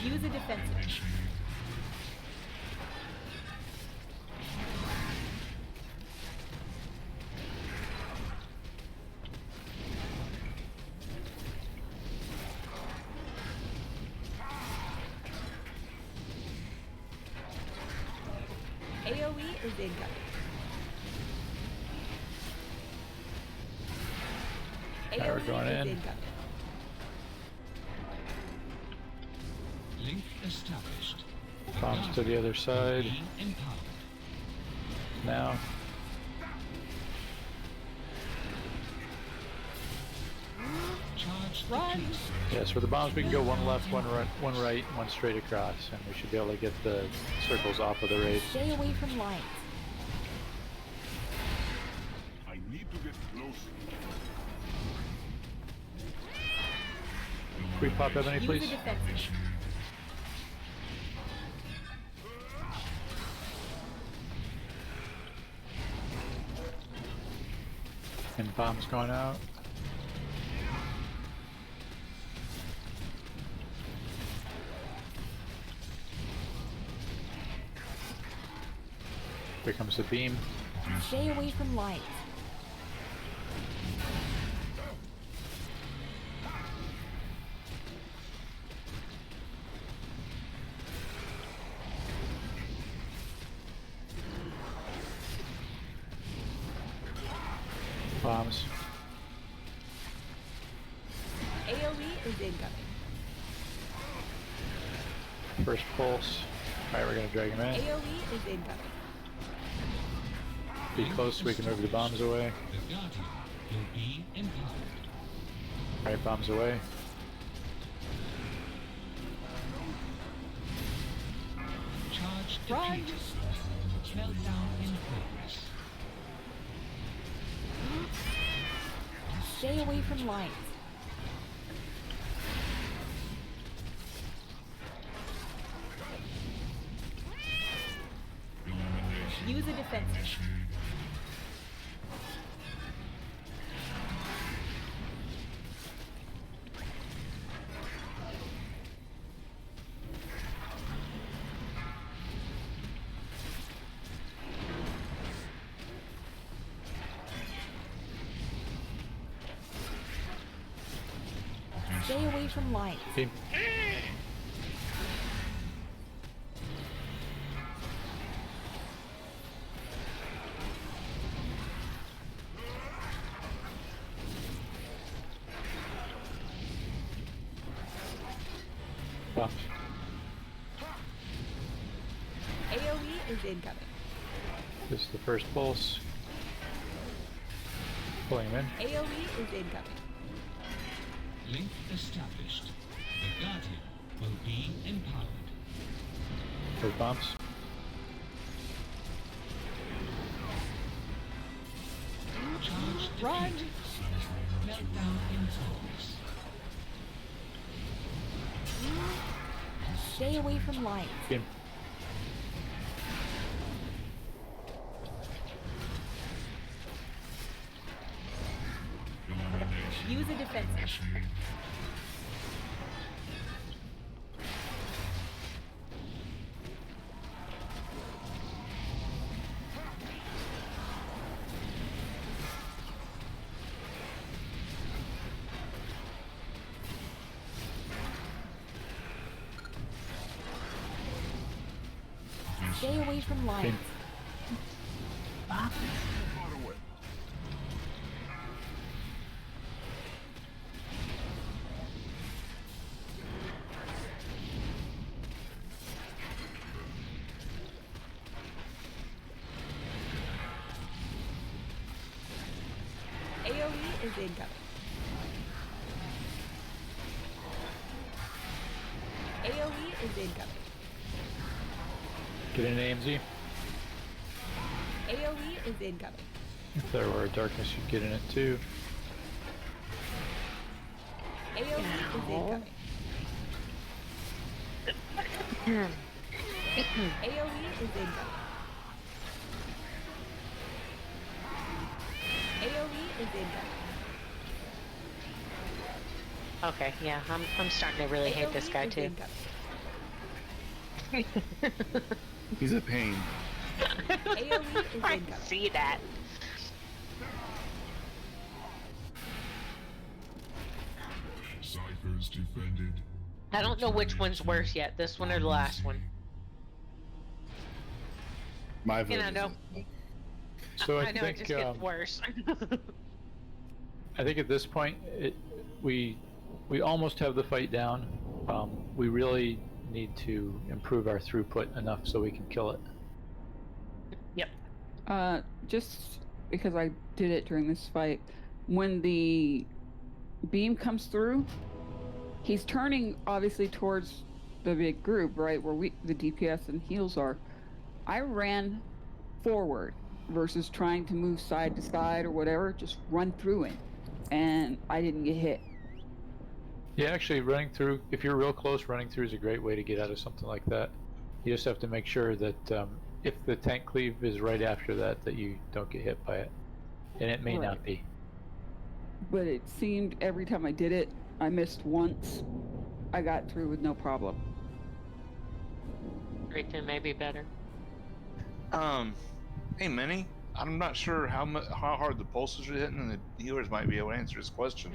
Use a defensive. AoE is incoming. Now we're going is in. incoming. Link established. Bombs to the other side. Now. Charge Run! Yeah, so for the bombs we can go one left, one right, one straight across, and we should be able to get the circles off of the raid. Stay away from light. I need to get closer. Can we pop Ebony, Use please? a defensive. And bombs going out. Here comes the beam. Stay away from light. Bombs. AoE is incoming. First pulse. Alright, we're gonna drag him in. AoE is incoming. Be close so we can move the bombs away. The Guardian will be empowered. Alright, bombs away. Run! Meltdown in progress. Stay away from lines. Use a defense. Stay away from lines. Okay. Well, AoE is incoming. this is the first pulse. Pulling him in. AoE is incoming. Link established. The Guardian will be empowered. Those bombs. Charge Run! defeated. Meltdown in progress. Stay away from lines. Okay. Use a defense. Stay away from lines. AoE is incoming. AoE is incoming. Get in AMZ. AoE is incoming. If there were darkness, you'd get in it too. AoE is incoming. AoE is incoming. AoE is incoming. Okay, yeah, I'm starting to really hate this AoE guy is too. incoming. He's a pain. AoE is I incoming. see that. Ciphers defended. I don't know which one's worse yet, this one or the last one. My vote You know, no. isn't. So I know it think just gets worse. I think at this point we almost have the fight down. We really need to improve our throughput enough so we can kill it. Yep. Just because I did it during this fight, when the beam comes through, he's turning obviously towards the big group, right, where the DPS and heals are. I ran forward versus trying to move side to side or whatever, just run through it, and I didn't get hit. Yeah, actually running through, if you're real close, running through is a great way to get out of something like that. You just have to make sure that if the tank cleave is right after that, that you don't get hit by it. And it may not be. But it seemed every time I did it, I missed once. I got through with no problem. Everything may be better. Hey, Minnie, I'm not sure how hard the pulses are hitting, and the healers might be able to answer this question.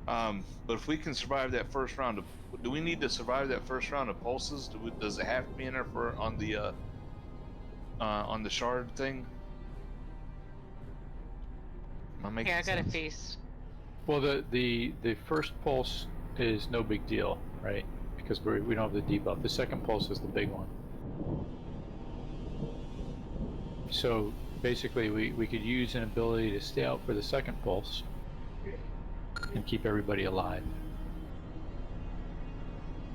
But if we can survive that first round of, do we need to survive that first round of pulses? Does it have to be in there for on the shard thing? Am I making Yeah, I got a sense? feast. Well, the first pulse is no big deal, right? Because we don't have the debuff. The second pulse is the big one. So basically, we could use an ability to stay out for the second pulse and keep everybody alive.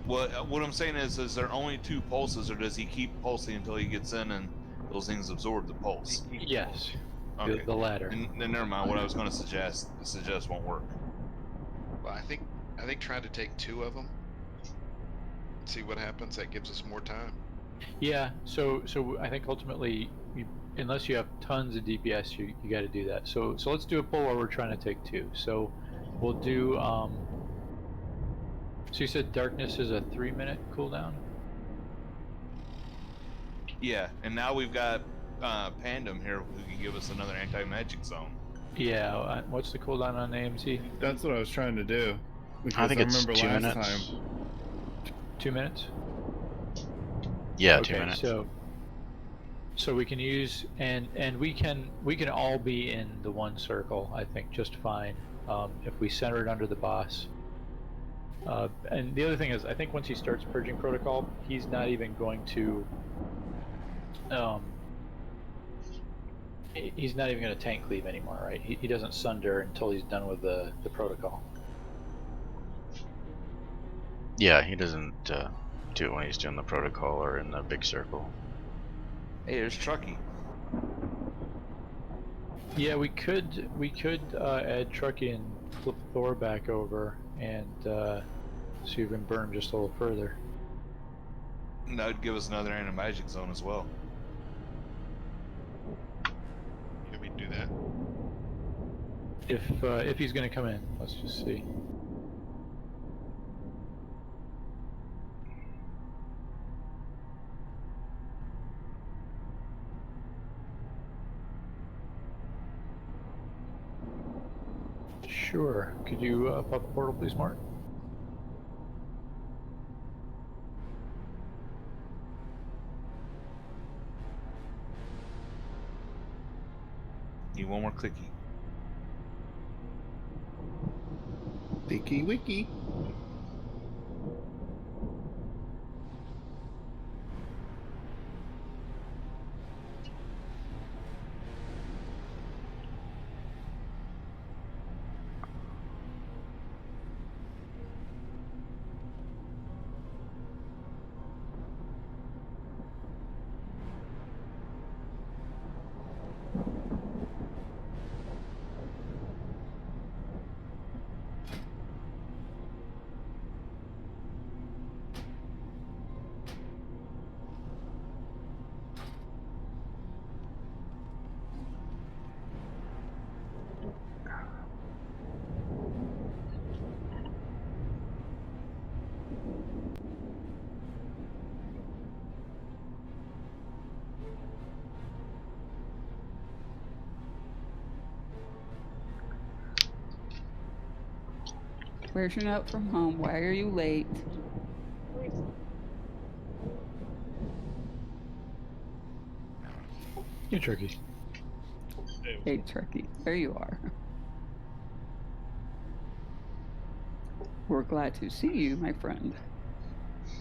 Well, what I'm saying is there only 2 pulses, or does he keep pulsing until he gets in and those things absorb the pulse? Yes. Okay. The latter. Then never mind. What I was going to suggest won't work. Well, I think trying to take 2 of them and see what happens. That gives us more time. Yeah. So I think ultimately, unless you have tons of DPS, you got to do that. So let's do a pull where we're trying to take 2. So we'll do. So you said darkness is a 3-minute cooldown. Yeah, and now we've got Pandem here who can give us another anti-magic zone. Yeah. What's the cooldown on AMC? That's what I was trying to do. Because I think it's remember 2 last minutes. time. 2 minutes. Yeah, Okay, 2 minutes. So we can use and we can all be in the one circle, I think, just fine, if we center it under the boss. And the other thing is, I think once he starts purging protocol, he's not even going to he's not even going to tank cleave anymore, right? He doesn't sunder until he's done with the protocol. Yeah, he doesn't do it when he's doing the protocol or in the big circle. Hey, there's Trucky. Yeah, we could add Trucky and flip Thor back over and see if we can burn him just a little further. And that would give us another anti-magic zone as well. Can we do that? If he's going to come in, let's just see. Sure. Could you pop a portal, please, Mark? Need one more clicky. Dicky wiki. Where's your note from home? Why are you late? Hey, Turkey. Hey, Turkey. There you are. We're glad to see you, my friend.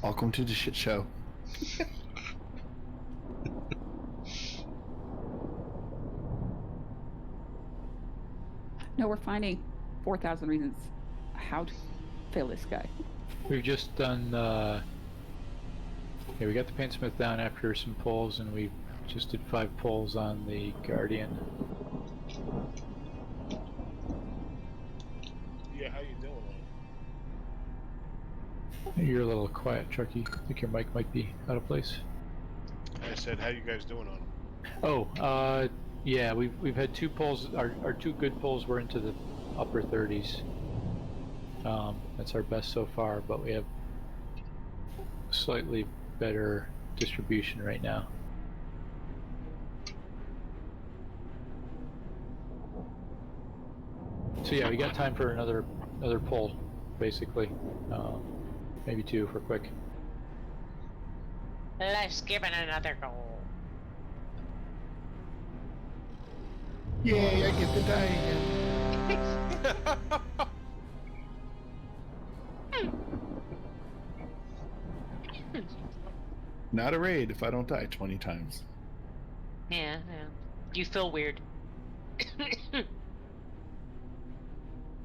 Welcome to the shit show. No, we're finding 4,000 reasons how to fail this guy. We've just done. Yeah, we got the paintsmith down after some pulls, and we just did 5 pulls on the guardian. Yeah, how you doing? You're a little quiet, Chucky. I think your mic might be out of place. I said, how you guys doing on them? Oh, yeah, we've had 2 pulls. Our 2 good pulls were into the upper 30s. That's our best so far, but we have slightly better distribution right now. So yeah, we got time for another pull, basically. Maybe 2 if we're quick. Let's give it another go. Yay, I get to die again. Not a raid if I don't die 20 times. Yeah. You feel weird.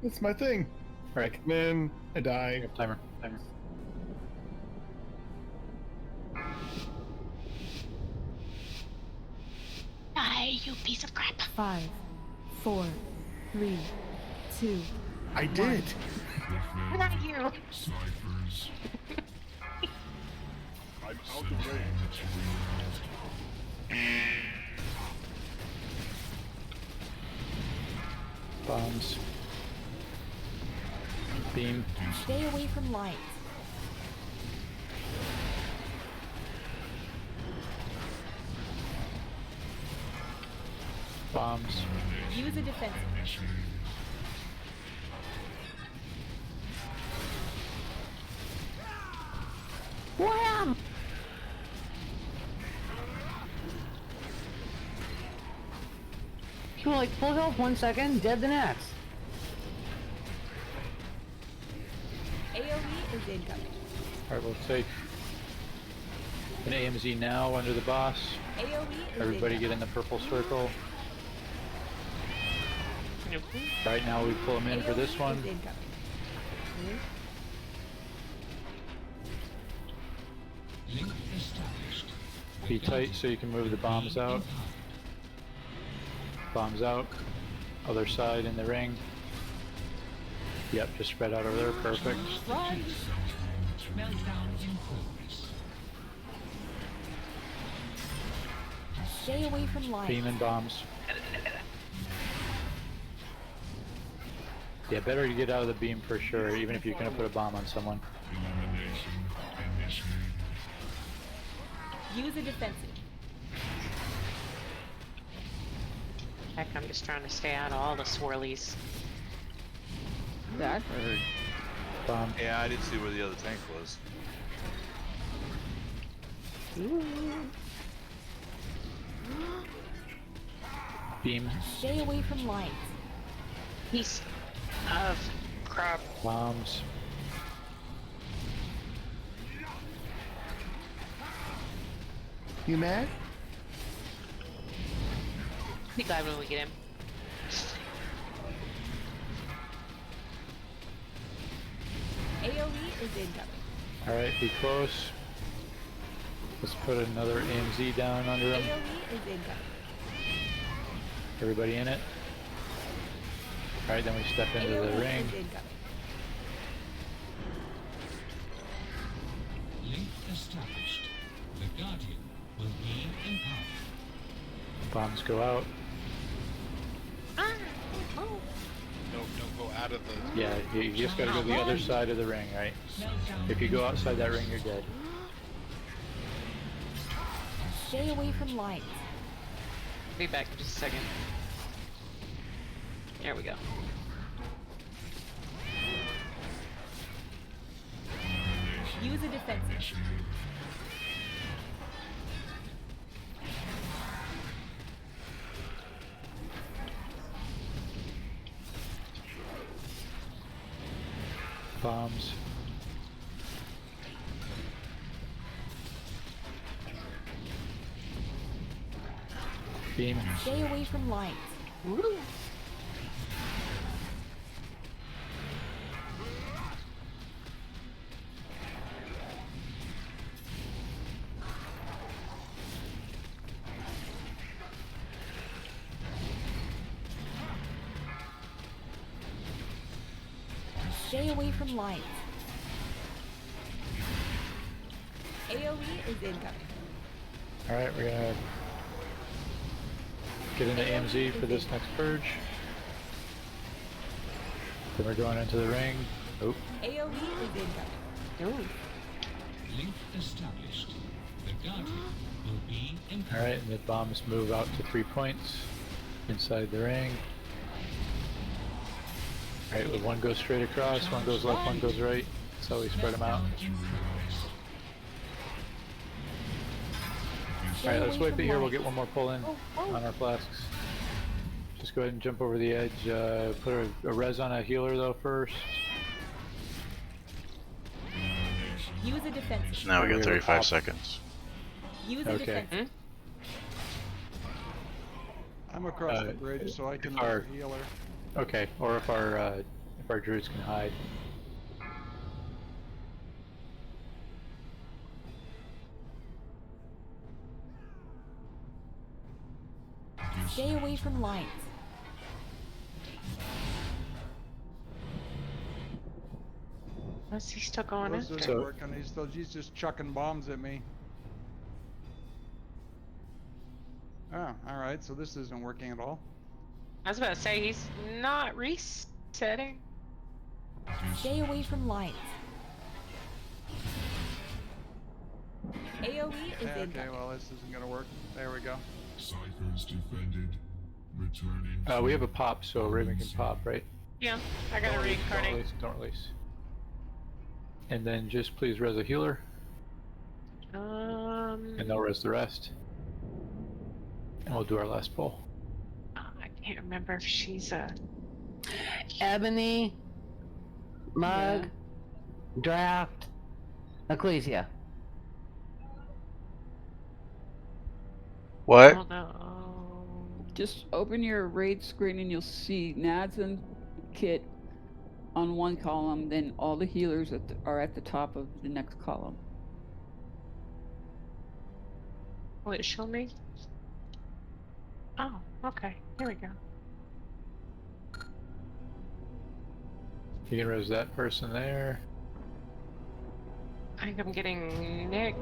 That's my thing. Right. I come in, I die. Timer. 5, 4, 3, 2. I did. Not you. Ciphers. I'm out of range. Bombs. Beam. Stay away from lights. Bombs. Use a defensive. Wham! You were like full health 1 second, dead the next. AoE is incoming. Alright, we'll take an AMZ now under the boss. AoE is Everybody incoming. get in the purple circle. Nope. Right now we pull them in for this AoE one. is incoming. Be tight so you can move the bombs out. Bombs out. Other side in the ring. Yep, just spread out over there. Perfect. Run! Stay away from lights. Beam and bombs. Yeah, better to get out of the beam for sure, even if you're gonna put a bomb on someone. Use a defensive. Heck, I'm just trying to stay out of all the swirlies. That hurt. Bomb. Yeah, I didn't see where the other tank was. Beam. Stay away from lights. Piece of crap. Bombs. You mad? Be glad when we get him. AoE is incoming. Alright, be close. Let's put another AMZ down under him. AoE is incoming. Everybody in it. Alright, then we step into AoE the ring. is incoming. Link established. The Guardian will be empowered. Bombs go out. Don't go out of the. Yeah, you just gotta go to the other side of the ring, right? If you go outside that ring, you're dead. Stay away from lights. Be back in just a second. There we go. Use a defensive. Bombs. Beam. Stay away from lights. Stay away from lights. AoE is incoming. Alright, we're gonna get into AMZ for this next purge. Then we're going into the ring. Oh, AoE is incoming. Link established. The Guardian will be empowered. alright, and the bombs move out to 3 points inside the ring. Alright, with one goes straight across, one goes left, one goes right. That's how we spread them out. Alright, let's wait here. We'll get one more pull in on our flasks. Just go ahead and jump over the edge. Put a res on a healer though first. Use a defensive. Now we got 35 seconds. Use a Okay. defensive. I'm across the bridge, so I can our- heal her. Okay, or if our druids can hide. Stay away from lines. What's he still going This isn't after? working. He's just chucking bombs at me. Oh, all right. So this isn't working at all. I was about to say he's not resetting. Stay away from lines. AoE is Yeah, okay, incoming. well this isn't gonna work. There we go. Ciphers defended. Returning. We have a pop, so Raven can pop, right? Yeah, I gotta Don't reincarnate. release, don't release. And then just please res a healer, and they'll res the rest. And we'll do our last pull. I can't remember if she's a. Ebony, Mug, Yeah. Draft, Ecclesia. What? Oh no. Just open your raid screen and you'll see Nads and Kit on one column, then all the healers are at the top of the next column. Will it show me? Oh, okay. Here we go. You can res that person there. I think I'm getting Nick.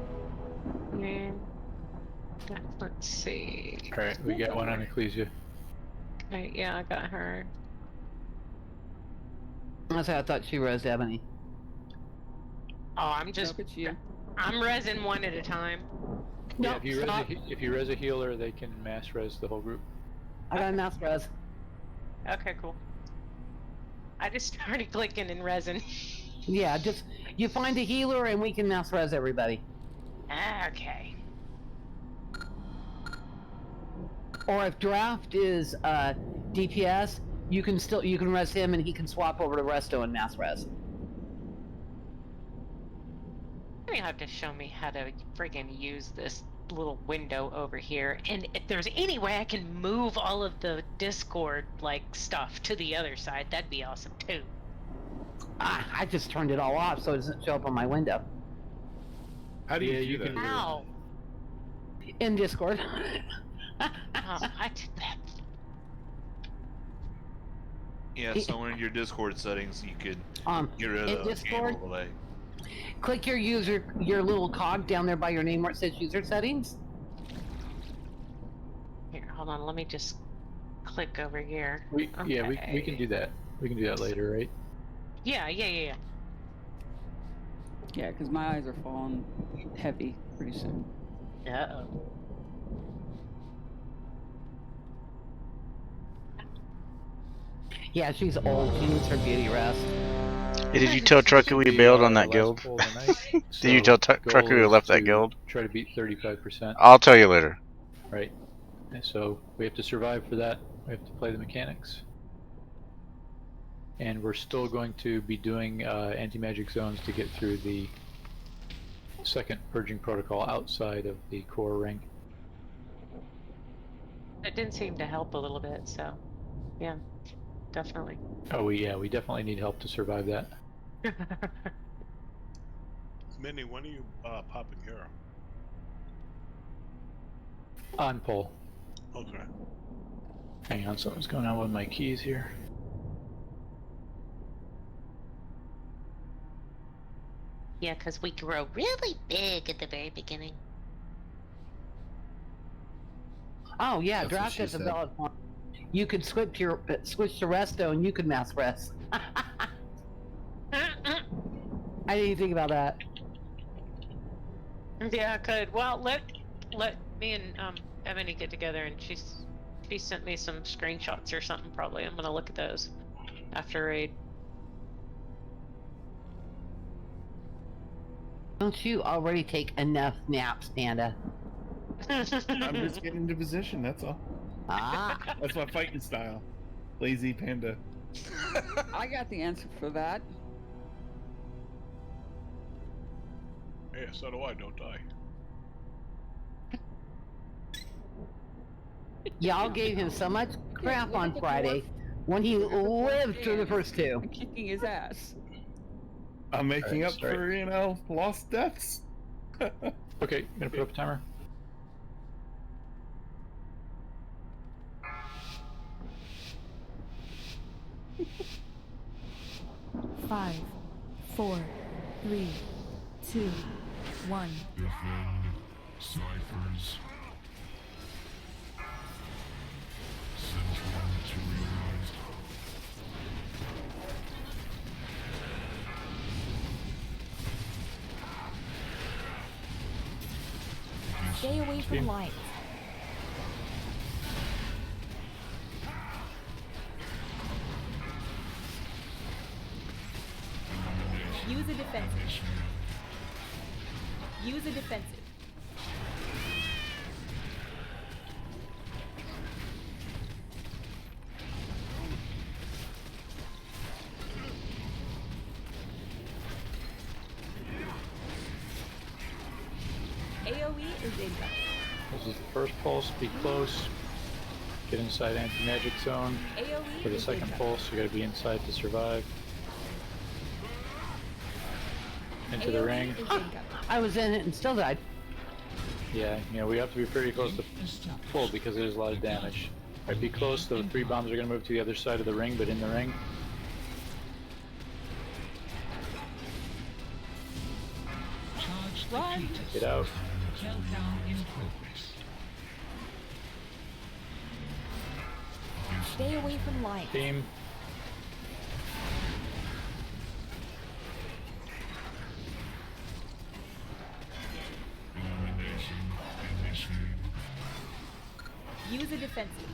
Yeah. Let's see. Alright, we got one on Ecclesia. Okay, yeah, I got her. That's how I thought she res Ebony. Oh, I'm just. Nope, it's you. I'm resin one at a time. Yeah, No, if you res stop. if you res a healer, they can mass res the whole group. I got a mouse res. Okay, cool. I just started clicking in resin. Yeah, just you find a healer and we can mouse res everybody. Okay. Or if Draft is DPS, you can res him and he can swap over to Resto and mass res. You have to show me how to friggin' use this little window over here, and if there's any way I can move all of the Discord like stuff to the other side, that'd be awesome too. I just turned it all off so it doesn't show up on my window. How do you Yeah, do you that? can- Ow! In Discord. I did that. Yeah, so in your Discord settings, you could get rid in of the Discord, game overlay. click your little cog down there by your name where it says user settings. Here, hold on, let me just click over here. Yeah, we can do that. We can do that later, right? Yeah. Yeah, because my eyes are falling heavy pretty soon. Uh-oh. Yeah, she's old. She needs her beauty rest. Hey, did you tell Trucker we bailed on that guild? Did you tell Trucker we left that guild? Try to beat 35%. I'll tell you later. Right. And so we have to survive for that. We have to play the mechanics. And we're still going to be doing anti-magic zones to get through the second purging protocol outside of the core ring. It didn't seem to help a little bit, so yeah, definitely. Oh, we definitely need help to survive that. Minnie, when are you popping hero? On pull. Okay. Hang on, something's going on with my keys here. Yeah, because we grow really big at the very beginning. Oh yeah, That's what Draft she has a said. valid point. You could switch to Resto and you could mass rest. I didn't think about that. Yeah, I could. Well, let me and Ebony get together, and she sent me some screenshots or something. Probably, I'm gonna look at those after raid. Don't you already take enough naps, Panda? I'm just getting into position, that's all. Ah. That's my fighting style. Lazy panda. I got the answer for that. Yeah, so do I, don't I? Y'all gave him so much crap look on at the Friday when he Look at the dwarf lived through the dance. first two. I'm kicking his ass. I'm making Alright, up sorry. for, lost deaths. Okay, gonna put up a timer. 5, 4, 3, 2, 1. Defend ciphers. Central materialized. Stay away from light. Use a defensive. Use a defensive. AoE is incoming. This is the first pulse. Be close. Get inside anti-magic zone. AoE For the is second incoming. pulse, you gotta be inside to survive. Into the AoE ring. is incoming. I was in it and still died. Yeah, you know, we have to be pretty close to full because there's a lot of damage. Alright, be close. The 3 bombs are gonna move to the other side of the ring, but in the ring. Run! Get out. Stay away from light. Team. Use a defensive.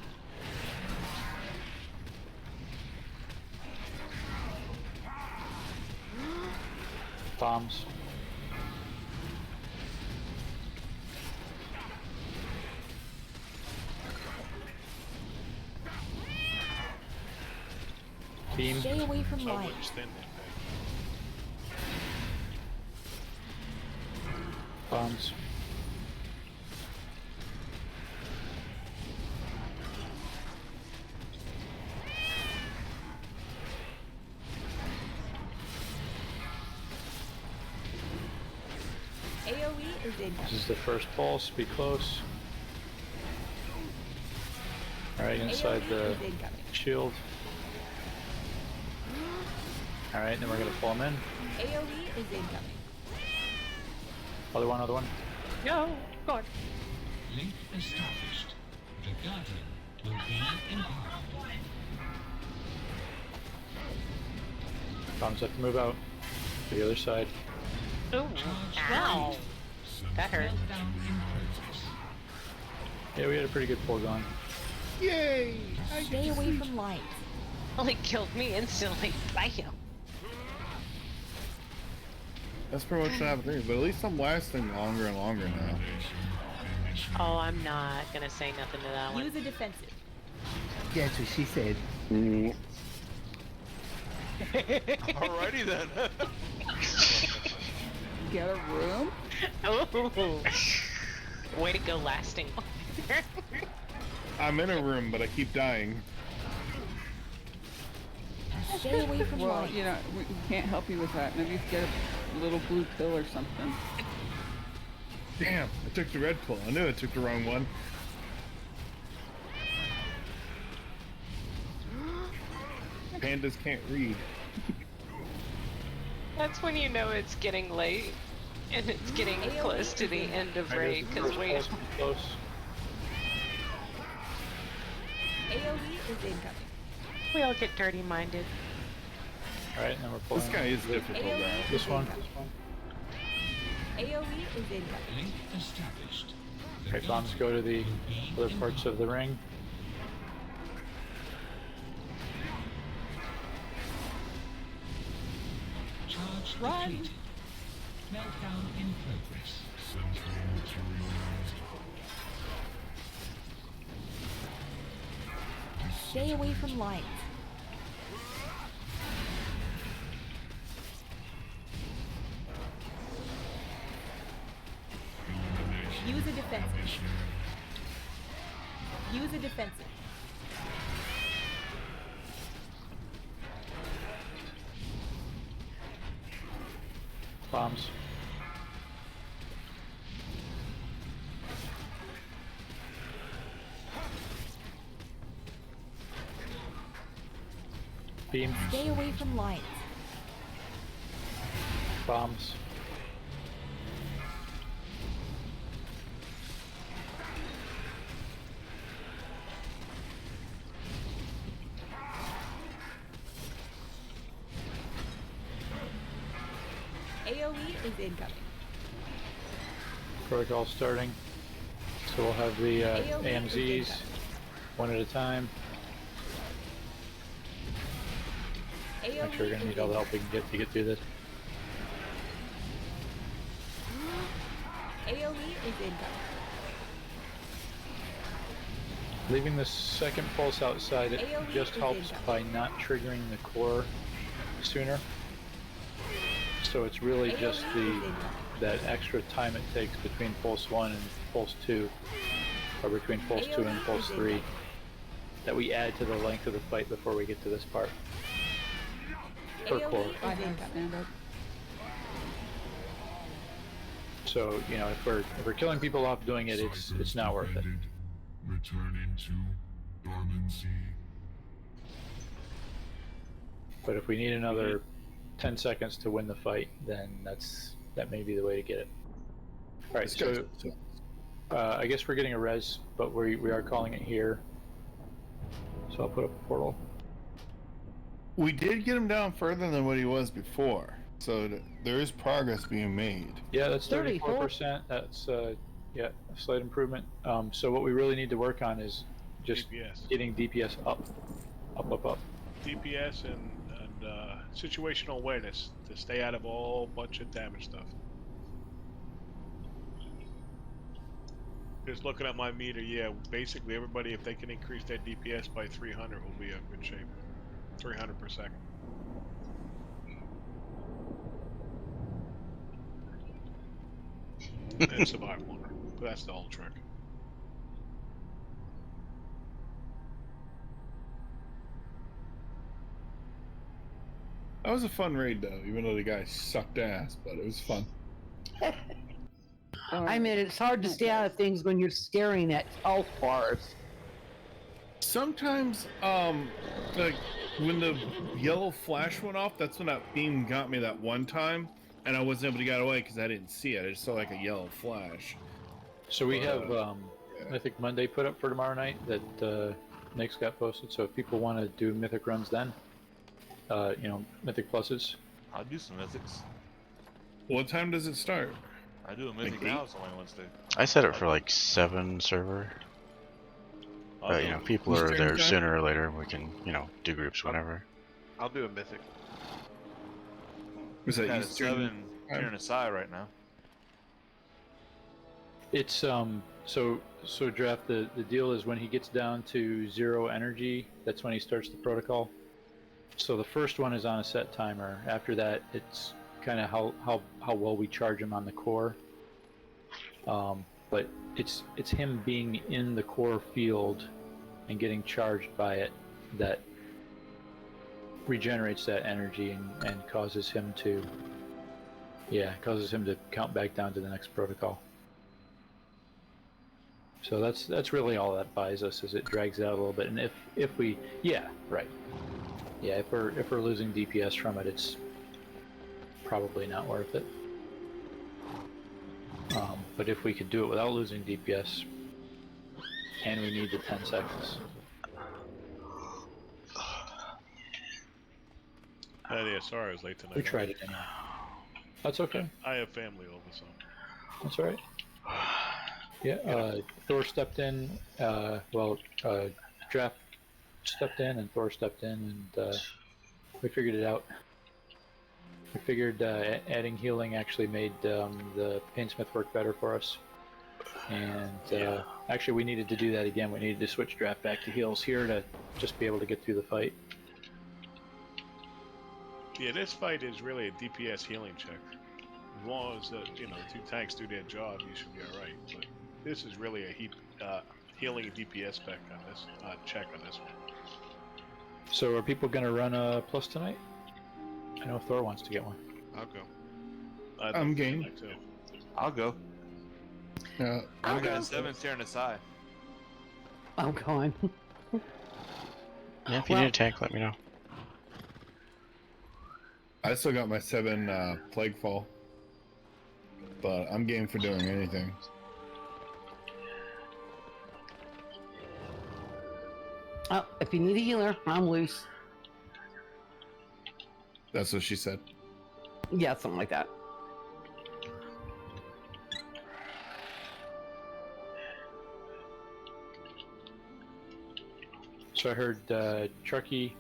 Bombs. Team. Stay away from So I light. understand that. Bombs. AoE is incoming. This is the first pulse. Be close. Alright, inside AoE the is incoming. shield. Alright, then we're gonna pull him in. AoE is incoming. Other one, other one. No, God. Link established. The Guardian will be empowered. Bombs have to move out to the other side. Ooh, ow. That hurt. Yeah, we had a pretty good pull going. Yay! Stay away from light. Only killed me instantly. Bam. That's pretty much what happened to me, but at least I'm lasting longer and longer now. Oh, I'm not gonna say nothing to that one. Use a defensive. That's what she said. Alrighty then. Get a room? Oh, way to go, lasting. I'm in a room, but I keep dying. Stay away from Well, light. you know, we can't help you with that. Maybe you get a little blue pill or something. Damn, I took the red pill. I knew I took the wrong one. Pandas can't read. That's when you know it's getting late. And it's getting close to the end of raid, because we... Pulse, be close. AoE is incoming. We all get dirty-minded. Alright, and then we're pulling. This guy is difficult AoE now. is This one. incoming. AoE is incoming. Link established. Alright, bombs go to the other parts of the ring. Charge Run. depleted. Meltdown in progress. Central materialized. Stay away from light. Use a defensive. Use a defensive. Bombs. Beam. Stay away from lines. Bombs. AoE is incoming. Protocol starting. So we'll have the AoE is AMZs incoming. one at a time. Make sure we're AoE gonna is need all the help we can get to get through this. AoE is incoming. Leaving the second pulse outside, it AoE just is helps by incoming. not triggering the core sooner. So it's really AoE just is the incoming. that extra time it takes between pulse 1 and pulse 2, or between pulse 2 and AoE pulse is 3, incoming. that we add to the length of the fight before we get to this part. Per AoE core. is incoming. So, you know, if we're killing people off doing it, it's not worth it. Returning to dormancy. But if we need another 10 seconds to win the fight, then that may be the way to get it. All right, so I guess we're getting a res, but we are calling it here. So I'll put up a portal. We did get him down further than what he was before, so there is progress being made. Yeah, that's 34%. 34%. That's yeah, a slight improvement. So what we really need to work on is just DPS. getting DPS up. DPS and situational awareness to stay out of all bunch of damage stuff. Just looking at my meter, yeah, basically everybody, if they can increase their DPS by 300, will be in good shape. 300 per second. And survive longer. But that's the whole trick. That was a fun raid, though, even though the guy sucked ass, but it was fun. I mean, it's hard to stay out of things when you're staring at health bars. Sometimes, like, when the yellow flash went off, that's when that beam got me that one time, and I wasn't able to get away because I didn't see it. I just saw, like, a yellow flash. So we have Mythic Monday put up for tomorrow night that Nick's got posted. So if people want to do Mythic runs then, you know, Mythic pluses. I'll do some mythics. What time does it start? I do a mythic now, it's only Wednesday. I set it for like 7 server. But you know, people are Eastern there time? sooner or later. We can, you know, do groups whenever. I'll do a mythic. Was that Got a Eastern 7 time? here in a side right now. It's so draft the deal is when he gets down to 0 energy, that's when he starts the protocol. So the first one is on a set timer. After that, it's kind of how well we charge him on the core. But it's him being in the core field and getting charged by it that regenerates that energy and causes him to count back down to the next protocol. So that's really all that buys us, is it drags it out a little bit. And if we if we're losing DPS from it, it's probably not worth it. But if we could do it without losing DPS, and we need the 10 seconds. Yeah, sorry I was late tonight. We tried it anyway. That's okay. I have family over, so. That's all right. Yeah, Thor stepped in. Draft stepped in, and Thor stepped in, and we figured it out. We figured adding healing actually made the Painsmith work better for us. And actually, we needed to do that again. We needed to switch draft back to heals here to just be able to get through the fight. Yeah, this fight is really a DPS healing check. As long as the 2 tanks do their job, you should be all right. But this is really a healing DPS spec on this check on this one. So are people going to run a plus tonight? I know Thor wants to get one. I'll go. I'm game. Too. I'll go. Yeah. We got 7 here in a side. I'm going. Yeah, if you need a tank, let me know. I still got my 7 plague fall, but I'm game for doing anything. Oh, if you need a healer, I'm loose. That's what she said. Yeah, something like that. So I heard Truckee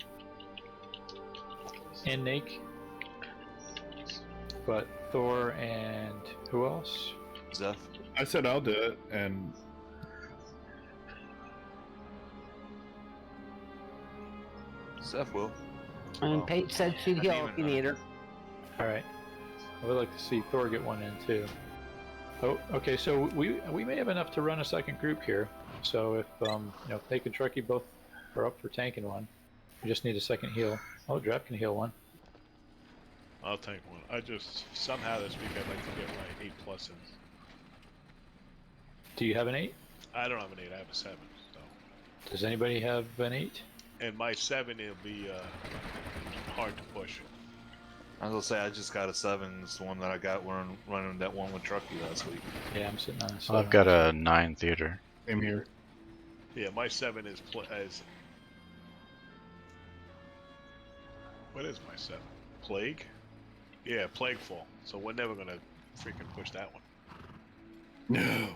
and Nake, but Thor and who else? Zeph. I said I'll do it, and Zeph will. And Well, Paige said she'd a heal demon if you hunter. need her. All right. I would like to see Thor get one in too. Oh, okay. So we may have enough to run a second group here. So if if Nate and Truckee both are up for tanking one, we just need a second heal. Oh, Drap can heal one. I'll take one. I just somehow this week I'd like to get my 8+ in. Do you have an 8? I don't have an 8. I have a 7. So, Does anybody have an 8? and my 7 it'll be hard to push. I was gonna say I just got a 7. It's the one that I got running that one with Truckee last week. Yeah, I'm sitting on a Well, 7. I've got a 9 theater. same here. Yeah, my 7 is what is my 7? Plague? Yeah, Plague Fall. So we're never gonna freaking push that one. No.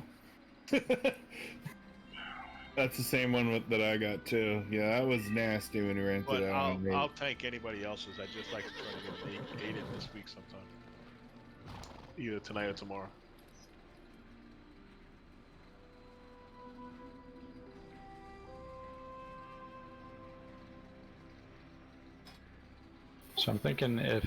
That's the same one that I got too. Yeah, that was nasty when we ran into But that one. I'll tank anybody else's. I just like to try to get an 8 in this week sometime. Either tonight or tomorrow. So I'm thinking if